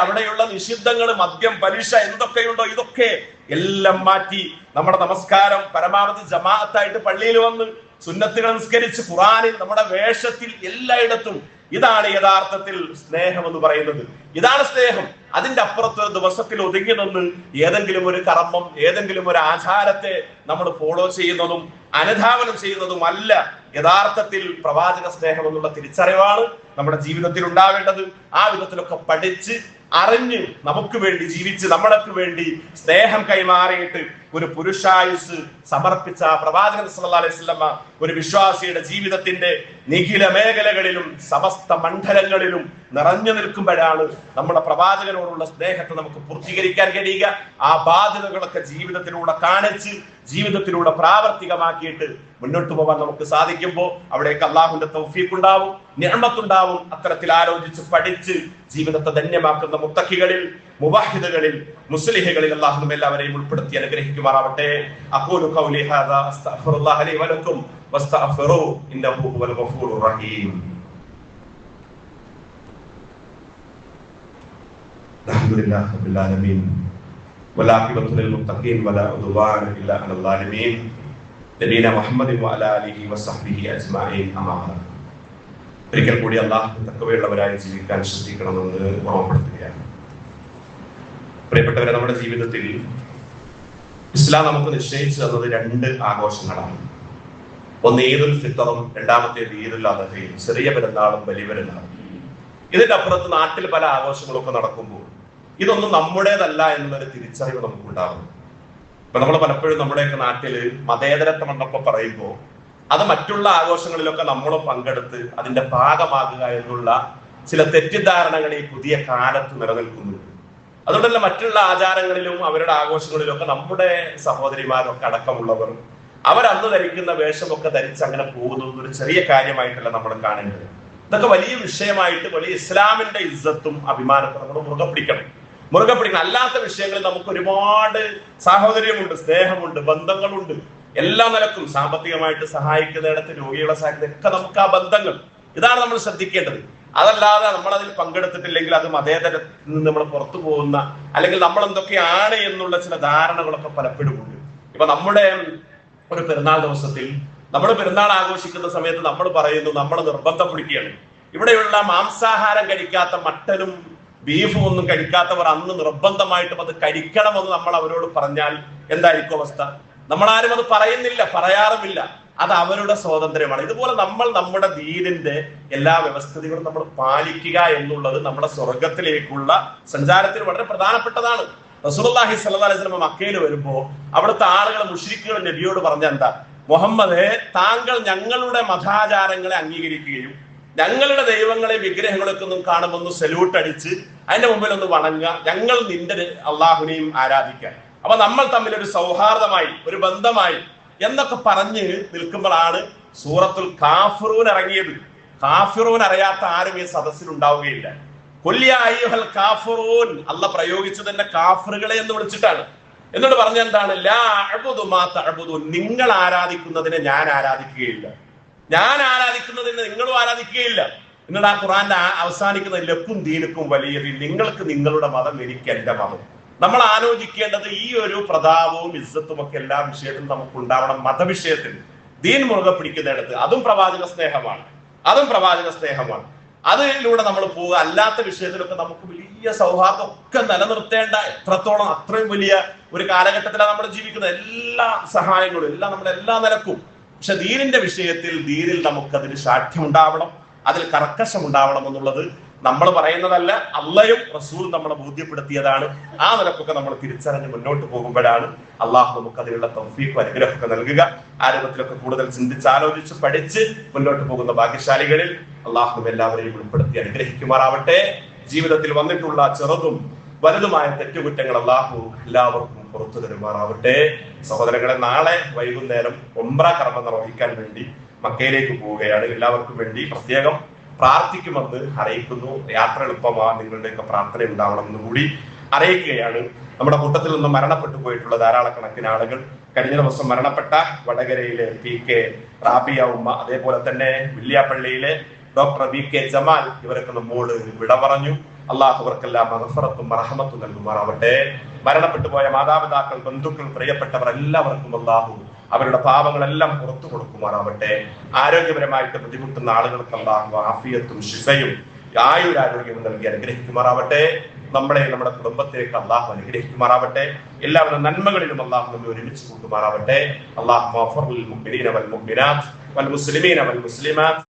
അവിടെയുള്ള നിഷിദ്ധങ്ങൾ, മദ്യം, പലിശ എന്തൊക്കെയുണ്ടോ ഇതൊക്കെ എല്ലാം മാറ്റി നമ്മുടെ നമസ്കാരം പരമാവധി ജമാഅത്തായിട്ട് പള്ളിയിൽ വന്ന് സുന്നത്തുകൾ നിസ്കരിച്ച് ഖുർആനിൽ നമ്മുടെ വേഷത്തിൽ എല്ലായിടത്തും. ഇതാണ് യഥാർത്ഥത്തിൽ സ്നേഹം എന്ന് പറയുന്നത്. ഇതാണ് സ്നേഹം. അതിന്റെ അപ്പുറത്ത് ഒരു ദിവസത്തിൽ ഒതുങ്ങി നിന്ന് ഏതെങ്കിലും ഒരു കർമ്മം, ഏതെങ്കിലും ഒരു ആചാരത്തെ നമ്മൾ ഫോളോ ചെയ്യുന്നതും അനുധാവനം ചെയ്യുന്നതും അല്ല യഥാർത്ഥത്തിൽ പ്രവാചക സ്നേഹം എന്നുള്ള തിരിച്ചറിവാണ് നമ്മുടെ ജീവിതത്തിൽ ഉണ്ടാവേണ്ടത്. ആ വിധത്തിലൊക്കെ പഠിച്ച് അറിഞ്ഞ് നമുക്ക് വേണ്ടി ജീവിച്ച് നമ്മൾക്ക് വേണ്ടി സ്നേഹം കൈമാറിയിട്ട് ഒരു പുരുഷായുസ് സമർപ്പിച്ച പ്രവാചകൻ സല്ലല്ലാഹു അലൈഹി വസല്ലമ ഒരു വിശ്വാസിയുടെ ജീവിതത്തിന്റെ നിഖില മേഖലകളിലും സമസ്ത മണ്ഡലങ്ങളിലും നിറഞ്ഞു നിൽക്കുമ്പോഴാണ് നമ്മുടെ പ്രവാചകനോടുള്ള സ്നേഹത്തെ നമുക്ക് പൂർത്തീകരിക്കാൻ കഴിയുക. ആ ബാധ്യതകളൊക്കെ ജീവിതത്തിലൂടെ കാണിച്ച് ജീവിതത്തിലൂടെ പ്രാവർത്തികമാക്കിയിട്ട് മുന്നോട്ട് പോകാൻ നമുക്ക് സാധിക്കുമ്പോൾ അവിടേക്ക് അള്ളാഹുവിന്റെ തൗഫീഖ് ഉണ്ടാവും, നിഅമത്തുണ്ടാവും. അത്തരത്തിൽ ആലോചിച്ച് പഠിച്ച് ജീവിതത്തെ ധന്യമാക്കുന്ന മുത്തഖികളിൽ മുവഹിദുകളിൽ, മുസ്ലിഹുകളിൽ അല്ലാഹു നമ്മെ എല്ലാവരെയും ഉൾപ്പെടുത്തി അനുഗ്രഹിക്കുമാറാവട്ടെ. അഖൂലു ഖൗലി ഹാദാ അസ്തഗ്ഫിറുല്ലാഹ ലി വലക്കും വസ്തഗ്ഫിറൂ ഇന്നഹു ഹുവൽ ഗഫൂറുർ റഹീം. അൽഹംദുലില്ലാഹി റബ്ബിൽ ആലമീൻ വലാഖിബത്തു ലിൽ മുത്തഖീൻ വലാ ഉദ്വാന ഇല്ലാ അലൽ ളാലിമീൻ. നബീന മുഹമ്മദിൻ വഅലാ ആലിഹി വസഹ്ബിഹി അജ്മഈൻ. അമ്മാ ബഅദ്. ഒരിക്കൽ കൂടി അല്ലാഹു തഖ്വയുള്ളവരായി ജീവിക്കാൻ ശ്രദ്ധിക്കണമെന്ന് ഓർമ്മപ്പെടുത്തുകയാണ്. പ്രിയപ്പെട്ടവരെ, നമ്മുടെ ജീവിതത്തിൽ ഇസ്ലാം നമുക്ക് നിശ്ചയിച്ചു തന്നത് 2 ആഘോഷങ്ങളാണ്. ഒന്ന് ഈദുൽ ഫിത്തറും, രണ്ടാമത്തേത് ഈദുൽ അദ്ഹയും, ചെറിയ പെരുന്നാളും വലിയ പെരുന്നാളും. ഇതിന്റെ അപ്പുറത്ത് നാട്ടിൽ പല ആഘോഷങ്ങളൊക്കെ നടക്കുമ്പോൾ ഇതൊന്നും നമ്മുടേതല്ല എന്നുള്ളൊരു തിരിച്ചറിവ് നമുക്കുണ്ടാകും. ഇപ്പൊ നമ്മൾ പലപ്പോഴും നമ്മുടെയൊക്കെ നാട്ടില് മതേതരത്വം എന്നൊക്കെ പറയുമ്പോൾ അത് മറ്റുള്ള ആഘോഷങ്ങളിലൊക്കെ നമ്മളും പങ്കെടുത്ത് അതിന്റെ ഭാഗമാകുക എന്നുള്ള ചില തെറ്റിദ്ധാരണകൾ ഈ പുതിയ കാലത്ത് നിലനിൽക്കുന്നുണ്ട്. അതുകൊണ്ട് തന്നെ മറ്റുള്ള ആചാരങ്ങളിലും അവരുടെ ആഘോഷങ്ങളിലും ഒക്കെ നമ്മുടെ സഹോദരിമാരൊക്കെ അടക്കമുള്ളവർ അവരന്ന് ധരിക്കുന്ന വേഷമൊക്കെ ധരിച്ച് അങ്ങനെ പോകുന്നത് ഒരു ചെറിയ കാര്യമായിട്ടല്ല നമ്മൾ കാണേണ്ടത്. ഇതൊക്കെ വലിയ വിഷയമായിട്ട് വലിയ ഇസ്ലാമിന്റെ ഇസ്സത്തും അഭിമാനത്തെ നമ്മൾ മുറുകെ പിടിക്കണം. അല്ലാത്ത വിഷയങ്ങളിൽ നമുക്ക് ഒരുപാട് സാഹോദര്യമുണ്ട്, സ്നേഹമുണ്ട്, ബന്ധങ്ങളുണ്ട്. എല്ലാ നിലക്കും സാമ്പത്തികമായിട്ട് സഹായിക്കുന്നിടത്ത്, രോഗികളെ സഹായിക്കുന്നതൊക്കെ നമുക്ക് ആ ബന്ധങ്ങൾ, ഇതാണ് നമ്മൾ ശ്രദ്ധിക്കേണ്ടത്. അതല്ലാതെ നമ്മൾ അതിൽ പങ്കെടുത്തിട്ടില്ലെങ്കിൽ അത് മതേതരത്തിൽ നിന്ന് നമ്മൾ പുറത്തു പോകുന്ന, അല്ലെങ്കിൽ നമ്മൾ എന്തൊക്കെയാണ് എന്നുള്ള ചില ധാരണകളൊക്കെ പലപ്പോഴും ഉണ്ട്. ഇപ്പൊ നമ്മുടെ ഒരു പെരുന്നാൾ ദിവസത്തിൽ, നമ്മൾ പെരുന്നാൾ ആഘോഷിക്കുന്ന സമയത്ത് നമ്മൾ പറയുന്നു, നമ്മൾ നിർബന്ധം പിടിക്കുകയാണ്. ഇവിടെയുള്ള മാംസാഹാരം കഴിക്കാത്ത, മട്ടനും ബീഫും ഒന്നും കഴിക്കാത്തവർ അന്ന് നിർബന്ധമായിട്ടും അത് കഴിക്കണമെന്ന് നമ്മൾ അവരോട് പറഞ്ഞാൽ എന്തായിരിക്കും അവസ്ഥ? നമ്മളാരും അത് പറയുന്നില്ല, പറയാറുമില്ല. അത് അവരുടെ സ്വാതന്ത്ര്യമാണ്. ഇതുപോലെ നമ്മൾ നമ്മുടെ ദീനിന്റെ എല്ലാ വ്യവസ്ഥിതികളും നമ്മൾ പാലിക്കുക എന്നുള്ളത് നമ്മുടെ സ്വർഗത്തിലേക്കുള്ള സഞ്ചാരത്തിന് വളരെ പ്രധാനപ്പെട്ടതാണ്. റസൂലുള്ളാഹി സ്വല്ലല്ലാഹു അലൈഹി വസല്ലം മക്കയിൽ വരുമ്പോ അവിടുത്തെ ആളുകൾ, മുശ്രിക്കുകൾ നബിയോട് പറഞ്ഞ എന്താ? മുഹമ്മദേ, താങ്കൾ ഞങ്ങളുടെ മതാചാരങ്ങളെ അംഗീകരിക്കുകയും ഞങ്ങളുടെ ദൈവങ്ങളെ, വിഗ്രഹങ്ങളൊക്കെ ഒന്നും കാണുമ്പോൾ സല്യൂട്ട് അടിച്ച് അതിന്റെ മുമ്പിൽ ഒന്ന് വണങ്ങുക, ഞങ്ങൾ നിന്റെ അള്ളാഹുനെയും ആരാധിക്കാൻ, അപ്പൊ നമ്മൾ തമ്മിൽ ഒരു സൗഹാർദ്ദമായി, ഒരു ബന്ധമായി എന്നൊക്കെ പറഞ്ഞ് നിൽക്കുമ്പോഴാണ് സൂറത്തുൽ കാഫിറൂൻ ഇറങ്ങിയത്. കാഫിറൂൻ അറിയാത്ത ആരും ഈ സദസ്സിൽ ഉണ്ടാവുകയില്ല. ഖുൽ യാ അയ്യുഹൽ കാഫിറൂൻ, അല്ലാഹ് പ്രയോഗിച്ചത് തന്നെ കാഫിറുകളെ എന്ന് വിളിച്ചിട്ടാണ്. എന്നിട്ട് പറഞ്ഞ എന്താണ്? ലാ അഅ്ബുദു മാ തഅ്ബുദൂൻ, നിങ്ങൾ ആരാധിക്കുന്നതിനെ ഞാൻ ആരാധിക്കുകയില്ല, ഞാൻ ആരാധിക്കുന്നതിനെ നിങ്ങളും ആരാധിക്കുകയില്ല. എന്നിട്ട് ആ ഖുർആന്റെ അവസാനിക്കുന്ന ലക്കും ദീനുക്കും വലിയ, നിങ്ങൾക്ക് നിങ്ങളുടെ മതം, എനിക്ക് എന്റെ മതം. നമ്മൾ ആലോചിക്കേണ്ടത് ഈ ഒരു പ്രതാപവും ഇസ്സത്തും ഒക്കെ എല്ലാ വിഷയത്തിലും നമുക്ക് ഉണ്ടാവണം. മതവിഷയത്തിൽ ദീൻ മുറുകെ പിടിക്കുന്നിടത്ത് അതും പ്രവാചക സ്നേഹമാണ്. അതിലൂടെ നമ്മൾ പോവുക. അല്ലാത്ത വിഷയത്തിലൊക്കെ നമുക്ക് വലിയ സൗഹാർദ്ദം ഒക്കെ നിലനിർത്തേണ്ട, എത്രത്തോളം അത്രയും വലിയ ഒരു കാലഘട്ടത്തിലാണ് നമ്മൾ ജീവിക്കുന്നത്. എല്ലാ സഹായങ്ങളും എല്ലാം നമ്മുടെ എല്ലാ നിലക്കും. പക്ഷെ ദീനിന്റെ വിഷയത്തിൽ ദീനിൽ നമുക്കതിന് സാഠ്യം ഉണ്ടാവണം, അതിൽ കർക്കശം ഉണ്ടാവണം എന്നുള്ളത് നമ്മൾ പറയുന്നതല്ല, അള്ളയും റസൂലും നമ്മളെ ബോധ്യപ്പെടുത്തിയതാണ്. ആ നിലക്കൊക്കെ നമ്മൾ തിരിച്ചറിഞ്ഞ് മുന്നോട്ട് പോകുമ്പോഴാണ് അള്ളാഹു നമുക്ക് അതിനുള്ള തൗഫീഖും അനുഗ്രഹമൊക്കെ നൽകുക. ആ രൂപത്തിലൊക്കെ കൂടുതൽ ചിന്തിച്ച് ആലോചിച്ച് പഠിച്ച് മുന്നോട്ട് പോകുന്ന ഭാഗ്യശാലികളിൽ അള്ളാഹു എല്ലാവരെയും ഉൾപ്പെടുത്തി അനുഗ്രഹിക്കുമാറാവട്ടെ. ജീവിതത്തിൽ വന്നിട്ടുള്ള ചെറുതും വലുതുമായ തെറ്റുകുറ്റങ്ങൾ അള്ളാഹു എല്ലാവർക്കും പുറത്തു തരുമാറാവട്ടെ. സഹോദരങ്ങളെ, നാളെ വൈകുന്നേരം ഉംറ കർമ്മം നിർവഹിക്കാൻ വേണ്ടി മക്കയിലേക്ക് പോവുകയാണ്. എല്ലാവർക്കും വേണ്ടി പ്രത്യേകം പ്രാർത്ഥിക്കുമെന്ന് അറിയിക്കുന്നു. യാത്ര എളുപ്പമാ, നിങ്ങളുടെയൊക്കെ പ്രാർത്ഥന ഉണ്ടാവണമെന്ന് കൂടി അറിയിക്കുകയാണ്. നമ്മുടെ കൂട്ടത്തിൽ നിന്നും മരണപ്പെട്ടു പോയിട്ടുള്ള ധാരാളക്കണക്കിന് ആളുകൾ, കഴിഞ്ഞ ദിവസം മരണപ്പെട്ട വടകരയിലെ PK റാബിയ ഉമ്മ, അതേപോലെ തന്നെ വില്യാപ്പള്ളിയിലെ ഡോക്ടർ VK ജമാൽ, ഇവരൊക്കെ നമ്മോട് വിട പറഞ്ഞു. അള്ളാഹു അവർക്കെല്ലാം മഗ്ഫിറത്തും റഹ്മത്തും നൽകുമാറാവട്ടെ. മരണപ്പെട്ടു പോയ മാതാപിതാക്കൾ, ബന്ധുക്കൾ, പ്രിയപ്പെട്ടവർ എല്ലാവർക്കും അള്ളാഹു അവരുടെ പാപങ്ങളെല്ലാം പുറത്തു കൊടുക്കുമാറാവട്ടെ. ആരോഗ്യപരമായിട്ട് ബുദ്ധിമുട്ടുന്ന ആളുകൾക്ക് അള്ളാഹു ആഫിയത്തും ശിഫയും ആയുരാരോഗ്യവും നൽകി അനുഗ്രഹിക്കുമാറാവട്ടെ. നമ്മുടെ കുടുംബത്തേക്ക് അള്ളാഹു അനുഗ്രഹിക്കുമാറാവട്ടെ. എല്ലാവരും നന്മകളിലും അള്ളാഹു നമ്മെ ഒരുമിച്ച് കൂട്ടുമാറാവട്ടെ. അള്ളാഹു